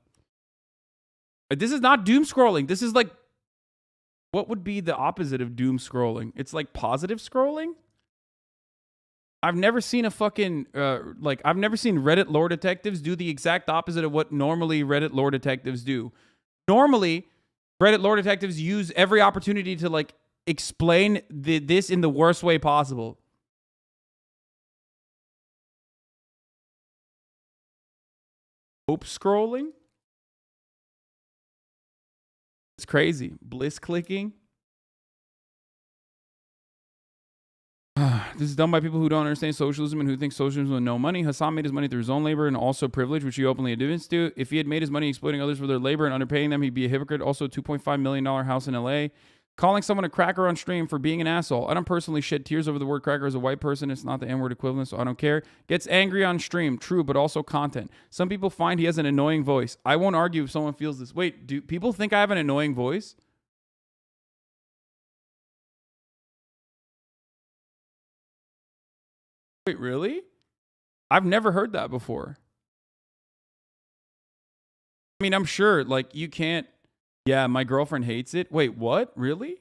This is not doom scrolling. This is like What would be the opposite of doom scrolling? It's like positive scrolling? I've never seen a fucking, I've never seen Reddit lore detectives do the exact opposite of what normally Reddit lore detectives do. Normally, Reddit lore detectives use every opportunity to, like, explain this in the worst way possible. Hope scrolling? It's crazy. Bliss clicking? This is done by people who don't understand socialism and who think socialism with no money. Hassan made his money through his own labor and also privilege, which he openly admits to. If he had made his money exploiting others for their labor and underpaying them, he'd be a hypocrite. Also, $2.5 million house in LA. Calling someone a cracker on stream for being an asshole. I don't personally shed tears over the word cracker as a white person. It's not the N-word equivalent, so I don't care. Gets angry on stream. True, but also content. Some people find he has an annoying voice. I won't argue if someone feels this. Wait, do people think I have an annoying voice? Wait, really? I've never heard that before. I mean, I'm sure, like, you can't... Yeah, my girlfriend hates it. Wait, what? Really?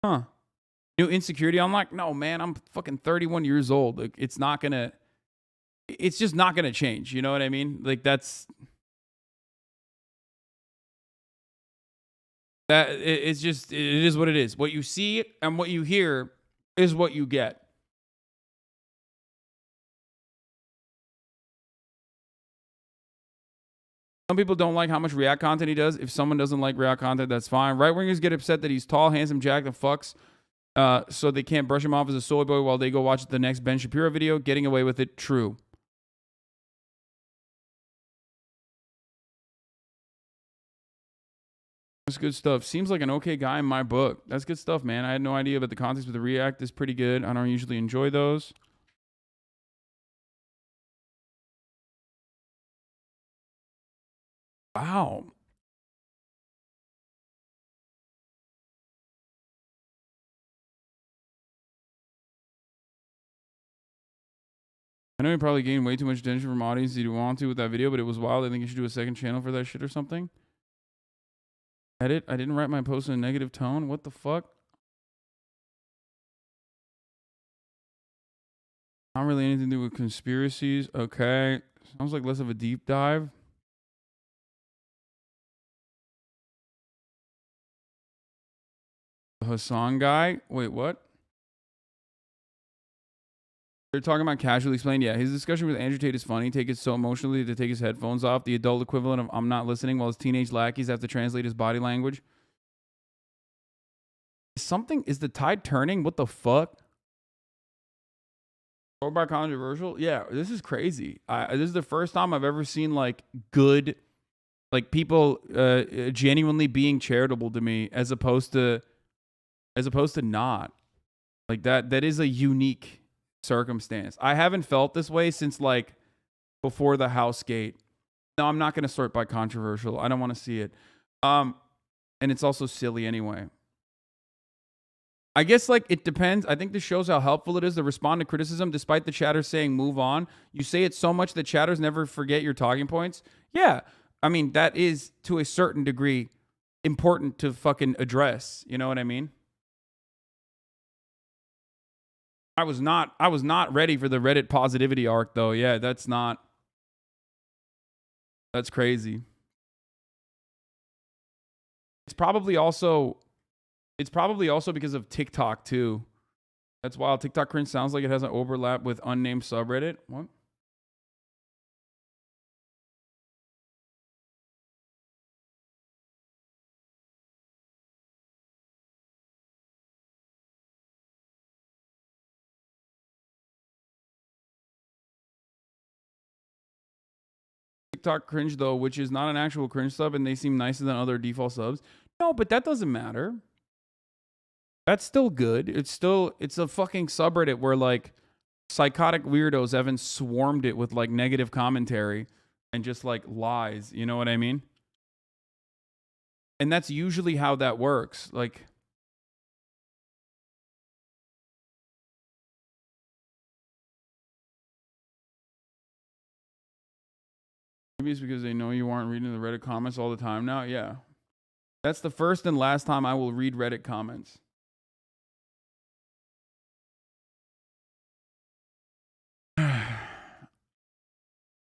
Huh. New insecurity. I'm like, no, man, I'm fucking 31 years old. Like, it's not gonna... It's just not gonna change. You know what I mean? Like, that's... It's just... It is what it is. What you see and what you hear is what you get. Some people don't like how much React content he does. If someone doesn't like React content, that's fine. Right-wingers get upset that he's tall, handsome, jacked, and fucks, so they can't brush him off as a soy boy while they go watch the next Ben Shapiro video. Getting away with it. True. That's good stuff. Seems like an okay guy in my book. That's good stuff, man. I had no idea, but the context with the React is pretty good. I don't usually enjoy those. Wow. I know he probably gained way too much attention from audience he didn't want to with that video, but it was wild. I think you should do a second channel for that shit or something. Edit. I didn't write my post in a negative tone. What the fuck? Not really anything to do with conspiracies. Okay. Sounds like less of a deep dive. The Hassan guy. Wait, what? They're talking about casually explained. Yeah, his discussion with Andrew Tate is funny. Take it so emotionally to take his headphones off. The adult equivalent of I'm not listening while his teenage lackeys have to translate his body language. Is the tide turning? What the fuck? Or by controversial? Yeah, this is crazy. This is the first time I've ever seen like good, like people genuinely being charitable to me as opposed to not. Like that is a unique circumstance. I haven't felt this way since like before the house gate. No, I'm not going to sort by controversial. I don't want to see it. And it's also silly anyway. I guess like it depends. I think this shows how helpful it is to respond to criticism despite the chatter saying move on. You say it so much that chatters never forget your talking points. Yeah. I mean, that is to a certain degree important to fucking address. You know what I mean? I was not ready for the Reddit positivity arc though. Yeah, that's crazy. It's probably also because of TikTok too. That's wild. TikTok cringe sounds like it has an overlap with unnamed subreddit. What? TikTok cringe though, which is not an actual cringe sub, and they seem nicer than other default subs. No, but that doesn't matter. That's still good. It's a fucking subreddit where like psychotic weirdos haven't swarmed it with like negative commentary and just like lies. You know what I mean? And that's usually how that works. Like, maybe it's because they know you aren't reading the Reddit comments all the time now. Yeah. That's the first and last time I will read Reddit comments.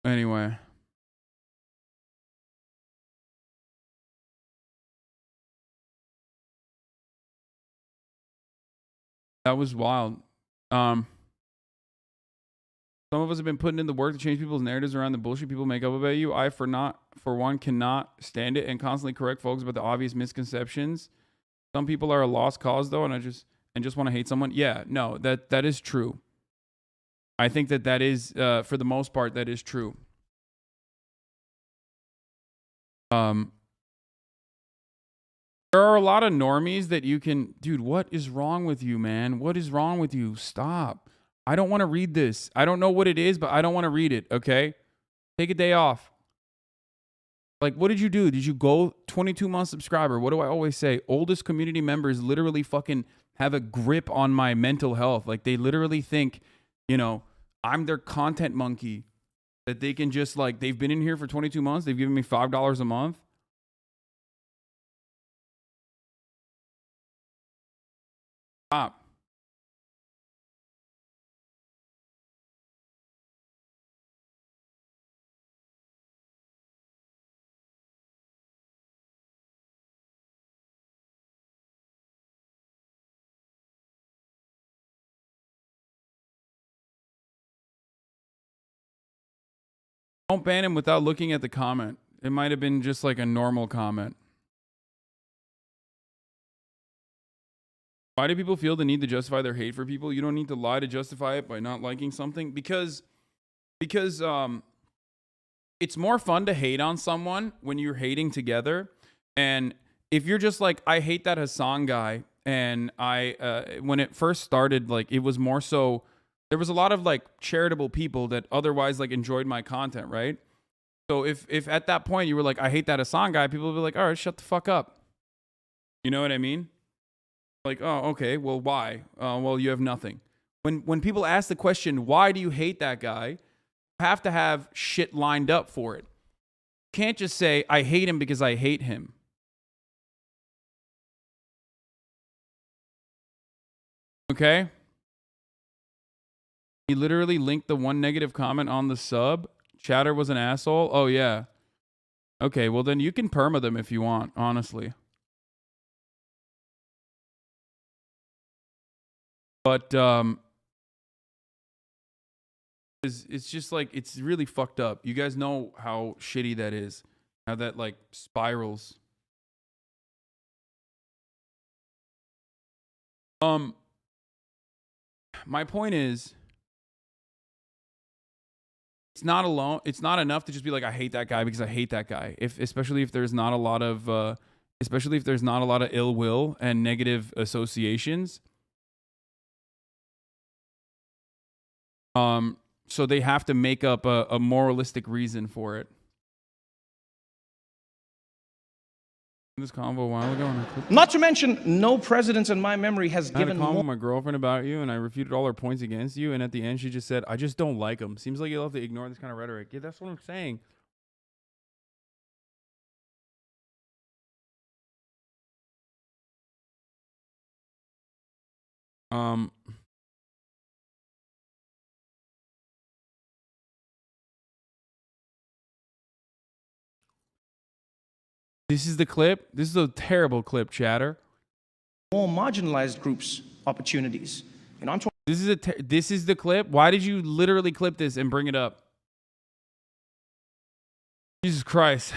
Anyway. That was wild. Some of us have been putting in the work to change people's narratives around the bullshit people make up about you. I, for one, cannot stand it and constantly correct folks about the obvious misconceptions. Some people are a lost cause, though, and just want to hate someone. Yeah, no, that is true. I think that is, for the most part, that is true. There are a lot of normies that you can... Dude, what is wrong with you, man? What is wrong with you? Stop. I don't want to read this. I don't know what it is, but I don't want to read it, okay? Take a day off. Like, what did you do? Did you go 22-month subscriber? What do I always say? Oldest community members literally fucking have a grip on my mental health. Like, they literally think, you know, I'm their content monkey. That they can just, like, they've been in here for 22 months. They've given me $5 a month. Stop. Don't ban him without looking at the comment. It might have been just like a normal comment. Why do people feel the need to justify their hate for people? You don't need to lie to justify it by not liking something. Because it's more fun to hate on someone when you're hating together. And if you're just like, I hate that Hassan guy. And when it first started, like, it was more so, there was a lot of like charitable people that otherwise like enjoyed my content, right? So if at that point you were like, I hate that Hassan guy, people would be like, all right, shut the fuck up. You know what I mean? Like, oh, okay, well, why? Well, you have nothing. When people ask the question, why do you hate that guy? You have to have shit lined up for it. You can't just say, I hate him because I hate him. Okay? He literally linked the one negative comment on the sub. Chatter was an asshole. Oh, yeah. Okay, well, then you can perma them if you want, honestly. But it's just like, it's really fucked up. You guys know how shitty that is. How that like spirals. My point is, it's not alone. It's not enough to just be like, I hate that guy because I hate that guy. Especially if there's not a lot of ill will and negative associations. So they have to make up a moralistic reason for it. This convo a while ago, not to mention, no president in my memory has given more. I had a convo more. with my girlfriend about you, and I refuted all her points against you. And at the end, she just said, "I just don't like him." Seems like you'll have to ignore this kind of rhetoric. Yeah, that's what I'm saying. This is the clip. This is a terrible clip, chatter. More marginalized groups opportunities. You know, I'm talking. This is the clip. Why did you literally clip this and bring it up? Jesus Christ.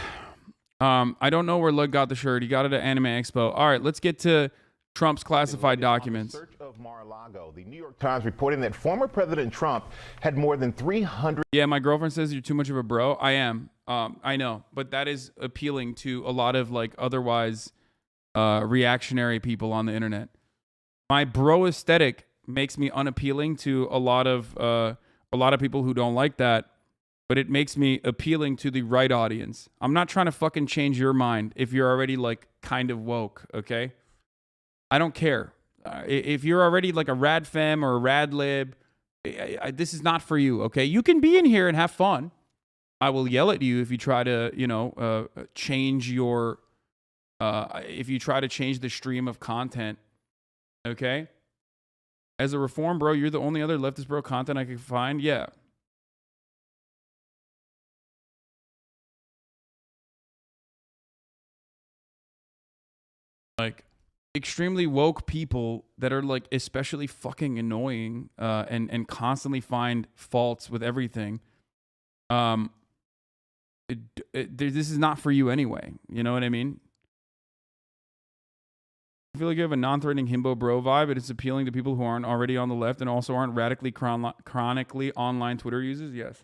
I don't know where Lug got the shirt. He got it at Anime Expo. All right, let's get to Trump's classified documents. Search of Mar-a-Lago, the New York Times reporting that former President Trump had more than 300. Yeah, my girlfriend says you're too much of a bro. I am. I know, but that is appealing to a lot of like otherwise reactionary people on the internet. My bro aesthetic makes me unappealing to a lot of people who don't like that, but it makes me appealing to the right audience. I'm not trying to fucking change your mind if you're already like kind of woke, okay? I don't care. If you're already like a rad femme or a rad lib, this is not for you, okay? You can be in here and have fun. I will yell at you if you try to, change your if you try to change the stream of content. Okay? As a reform bro, you're the only other leftist bro content I could find. Yeah. Like, extremely woke people that are like especially fucking annoying and constantly find faults with everything. This is not for you anyway. You know what I mean? I feel like you have a non-threatening himbo bro vibe, but it's appealing to people who aren't already on the left and also aren't radically chronically online Twitter users. Yes.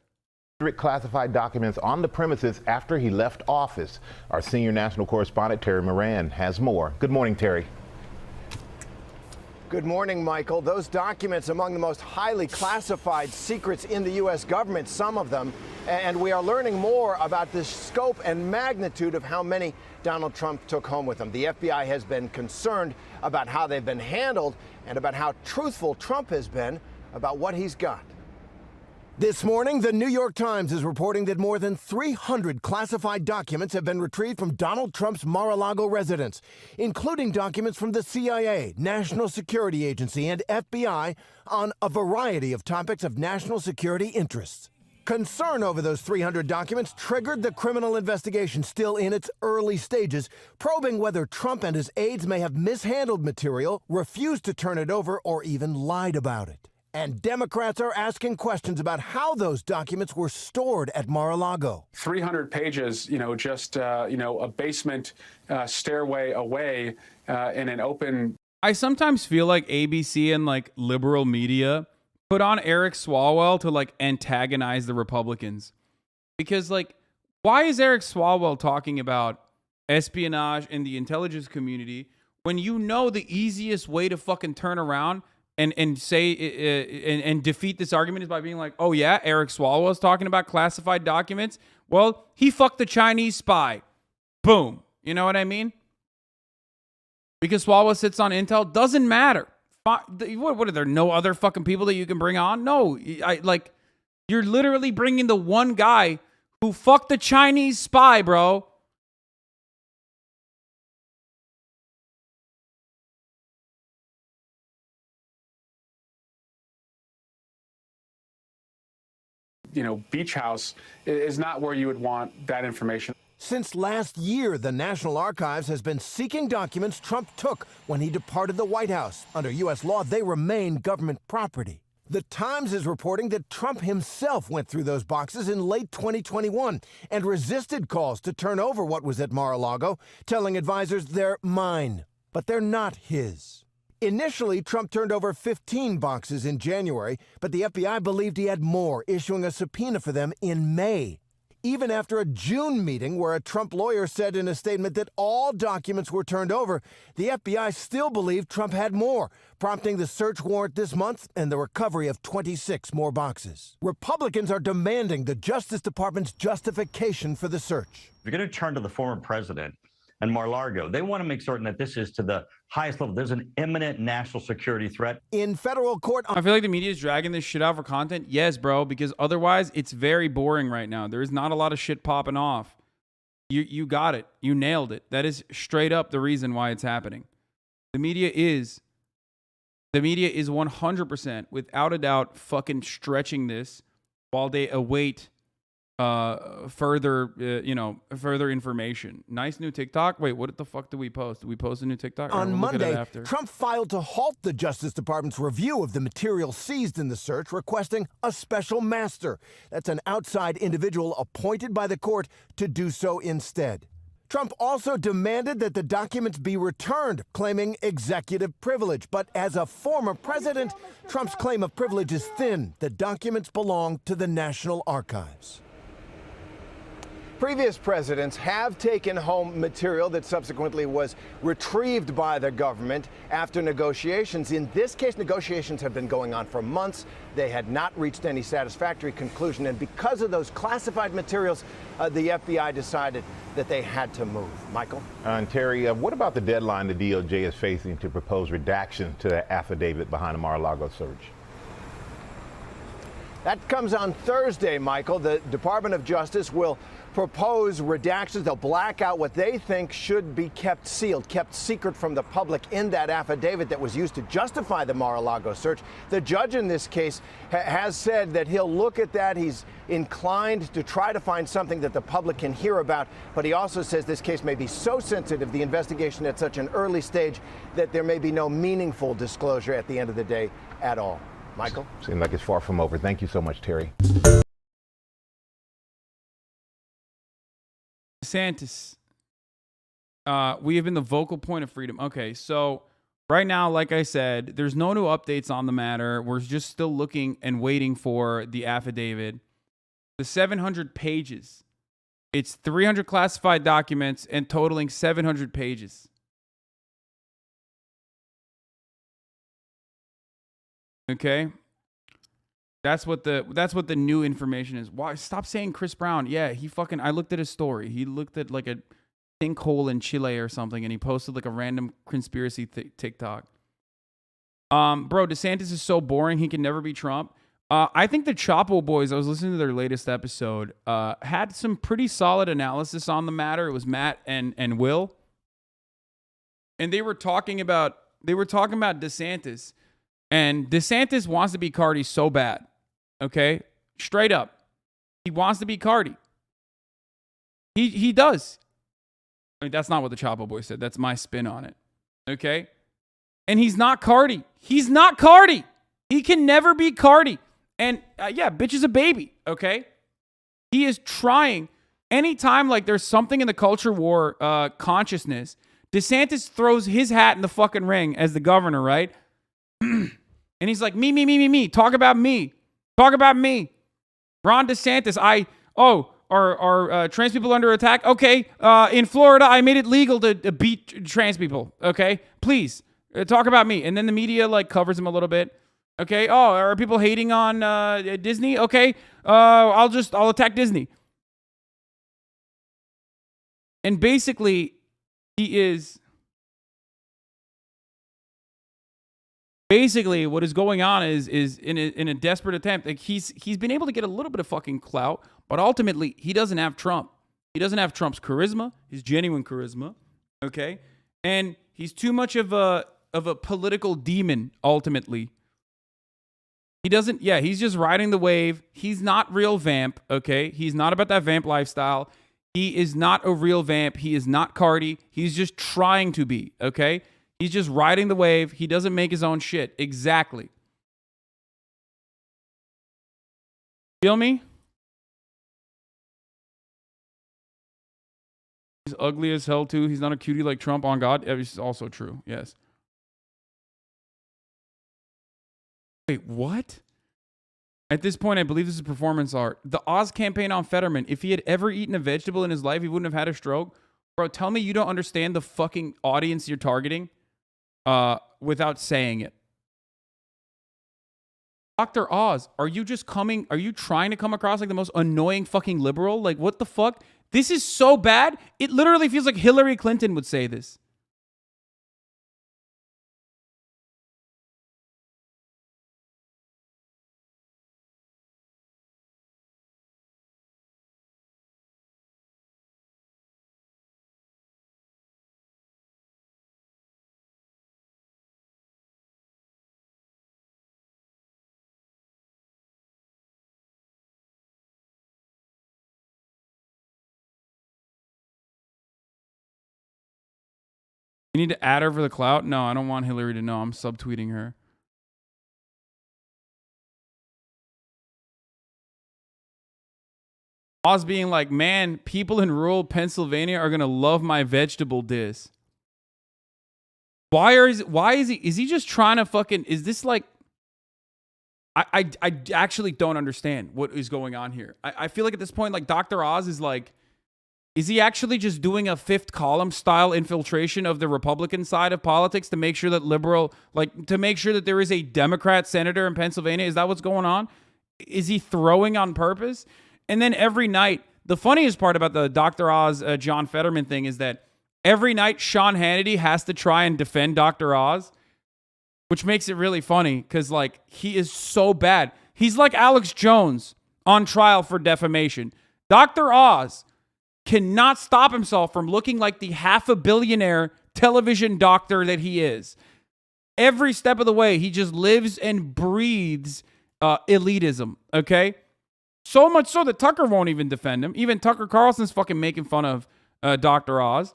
Classified documents on the premises after he left office. Our senior national correspondent Terry Moran has more. Good morning, Terry. Good morning, Michael. Those documents among the most highly classified secrets in the U.S. government, some of them, and we are learning more about the scope and magnitude of how many Donald Trump took home with him. The FBI has been concerned about how they've been handled and about how truthful Trump has been about what he's got. This morning, the New York Times is reporting that more than 300 classified documents have been retrieved from Donald Trump's Mar-a-Lago residence, including documents from the CIA, National Security Agency, and FBI on a variety of topics of national security interests. Concern over those 300 documents triggered the criminal investigation still in its early stages, probing whether Trump and his aides may have mishandled material, refused to turn it over, or even lied about it. And Democrats are asking questions about how those documents were stored at Mar-a-Lago. 300 pages, just, a basement stairway away in an open. I sometimes feel like ABC and like liberal media put on Eric Swalwell to like antagonize the Republicans. Because like, why is Eric Swalwell talking about espionage in the intelligence community when you know the easiest way to fucking turn around and say and defeat this argument is by being like, oh yeah, Eric Swalwell is talking about classified documents. Well, he fucked the Chinese spy. Boom. You know what I mean? Because Swalwell sits on intel, doesn't matter. What are there no other fucking people that you can bring on? No, you're literally bringing the one guy who fucked the Chinese spy, bro. Beach house is not where you would want that information. Since last year, the National Archives has been seeking documents Trump took when he departed the White House. Under U.S. law, they remain government property. The Times is reporting that Trump himself went through those boxes in late 2021 and resisted calls to turn over what was at Mar-a-Lago, telling advisors they're mine, but they're not his. Initially, Trump turned over 15 boxes in January, but the FBI believed he had more, issuing a subpoena for them in May. Even after a June meeting where a Trump lawyer said in a statement that all documents were turned over, the FBI still believed Trump had more, prompting the search warrant this month and the recovery of 26 more boxes. Republicans are demanding the Justice Department's justification for the search. If you're going to turn to the former president and Mar-a-Lago, they want to make certain that this is to the highest level. There's an imminent national security threat. In federal court... I feel like the media is dragging this shit out for content. Yes, bro, because otherwise it's very boring right now. There is not a lot of shit popping off. You got it. You nailed it. That is straight up the reason why it's happening. The media is 100%, without a doubt, fucking stretching this while they await further information. Nice new TikTok. Wait, what the fuck did we post? Did we post a new TikTok? On Monday, Trump filed to halt the Justice Department's review of the material seized in the search, requesting a special master. That's an outside individual appointed by the court to do so instead. Trump also demanded that the documents be returned, claiming executive privilege. But as a former president, Trump's claim of privilege is thin. The documents belong to the National Archives. Previous presidents have taken home material that subsequently was retrieved by the government after negotiations. In this case, negotiations have been going on for months. They had not reached any satisfactory conclusion. And because of those classified materials, the FBI decided that they had to move. Michael? And Terry, what about the deadline the DOJ is facing to propose redaction to the affidavit behind the Mar-a-Lago search? That comes on Thursday, Michael. The Department of Justice will propose redactions. They'll black out what they think should be kept sealed, kept secret from the public in that affidavit that was used to justify the Mar-a-Lago search. The judge in this case has said that he'll look at that. He's inclined to try to find something that the public can hear about, but he also says this case may be so sensitive, the investigation at such an early stage, that there may be no meaningful disclosure at the end of the day at all. Michael? Seems like it's far from over. Thank you so much, Terry. DeSantis. We have been the vocal point of freedom. Okay, so right now, like I said, there's no new updates on the matter. We're just still looking and waiting for the affidavit. The 700 pages. It's 300 classified documents and totaling 700 pages. Okay? That's what the new information is. Why? Stop saying Chris Brown. Yeah, I looked at his story. He looked at like a sinkhole in Chile or something, and he posted like a random conspiracy TikTok. Bro, DeSantis is so boring. He can never be Trump. I think the Chapo boys, I was listening to their latest episode, had some pretty solid analysis on the matter. It was Matt and Will. And they were talking about DeSantis. And DeSantis wants to be Cardi so bad. Okay? Straight up. He wants to be Cardi. He does. I mean, that's not what the Chapo boy said. That's my spin on it. Okay? And he's not Cardi. He's not Cardi. He can never be Cardi. And yeah, bitch is a baby. Okay? He is trying. Anytime like there's something in the culture war consciousness, DeSantis throws his hat in the fucking ring as the governor, right? And he's like, me. Talk about me. Talk about me. Ron DeSantis, are trans people under attack? Okay. In Florida, I made it legal to beat trans people. Okay. Please talk about me. And then the media like covers him a little bit. Okay. Oh, are people hating on Disney? Okay. I'll attack Disney. And basically, Basically, what is going on is in a desperate attempt. Like he's been able to get a little bit of fucking clout, but ultimately he doesn't have Trump. He doesn't have Trump's charisma, his genuine charisma. Okay, and he's too much of a political demon. Ultimately, he doesn't. Yeah, he's just riding the wave. He's not real vamp. Okay, he's not about that vamp lifestyle. He is not a real vamp. He is not Cardi. He's just trying to be. Okay. He's just riding the wave. He doesn't make his own shit. Exactly. Feel me? He's ugly as hell, too. He's not a cutie like Trump, on God. It's also true. Yes. Wait, what? At this point, I believe this is performance art. The Oz campaign on Fetterman. If he had ever eaten a vegetable in his life, he wouldn't have had a stroke. Bro, tell me you don't understand the fucking audience you're targeting. Without saying it. Dr. Oz, are you trying to come across like the most annoying fucking liberal? Like, what the fuck? This is so bad. It literally feels like Hillary Clinton would say this. You need to add her for the clout? No, I don't want Hillary to know. I'm subtweeting her. Oz being like, man, people in rural Pennsylvania are going to love my vegetable diss. Is he just trying to fucking, is this like, I actually don't understand what is going on here. I feel like at this point, like Dr. Oz is like, is he actually just doing a fifth column style infiltration of the Republican side of politics to make sure that to make sure that there is a Democrat senator in Pennsylvania? Is that what's going on? Is he throwing on purpose? And then every night, the funniest part about the Dr. Oz, John Fetterman thing is that every night Sean Hannity has to try and defend Dr. Oz, which makes it really funny because like he is so bad. He's like Alex Jones on trial for defamation. Dr. Oz cannot stop himself from looking like the half-a-billionaire television doctor that he is. Every step of the way, he just lives and breathes elitism, okay? So much so that Tucker won't even defend him. Even Tucker Carlson's fucking making fun of Dr. Oz.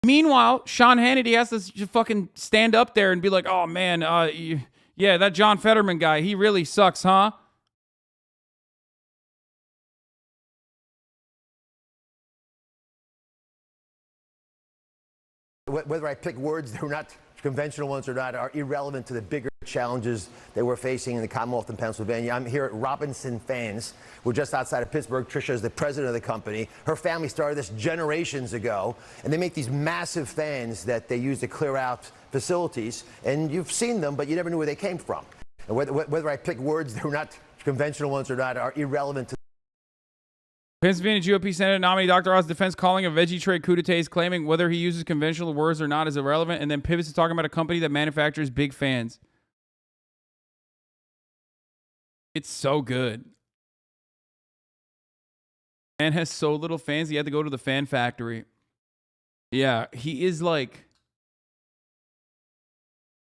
Meanwhile, Sean Hannity has to just fucking stand up there and be like, oh, man, yeah, that John Fetterman guy, he really sucks, huh? Whether I pick words that are not conventional ones or not are irrelevant to the bigger challenges that we're facing in the Commonwealth in Pennsylvania. I'm here at Robinson Fans. We're just outside of Pittsburgh. Tricia is the president of the company. Her family started this generations ago, and they make these massive fans that they use to clear out facilities. And you've seen them, but you never knew where they came from. And whether I pick words that are not conventional ones or not are irrelevant to Pennsylvania GOP Senator nominee Dr. Oz's defense calling a veggie tray coup d'etat is claiming whether he uses conventional words or not is irrelevant, and then pivots to talking about a company that manufactures big fans. It's so good. Man has so little fans, he had to go to the fan factory. Yeah, he is like...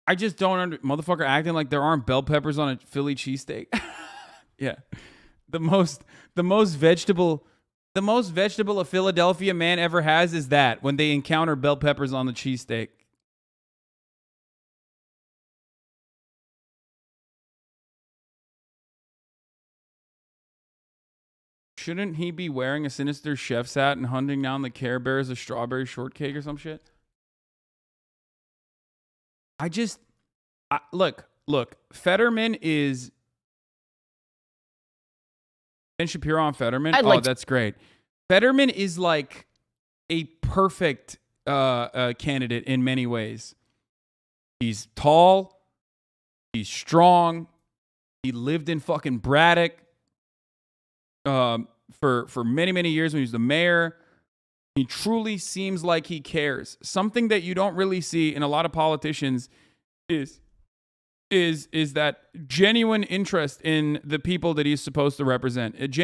I just don't motherfucker acting like there aren't bell peppers on a Philly cheesesteak. Yeah. The most vegetable a Philadelphia man ever has is that when they encounter bell peppers on the cheesesteak. Shouldn't he be wearing a sinister chef's hat and hunting down the Care Bears of strawberry shortcake or some shit? Look, Fetterman is Ben Shapiro on Fetterman. That's great. Fetterman is like a perfect candidate in many ways. He's tall. He's strong. He lived in fucking Braddock for many, many years when he was the mayor. He truly seems like he cares. Something that you don't really see in a lot of politicians is that genuine interest in the people that he's supposed to represent.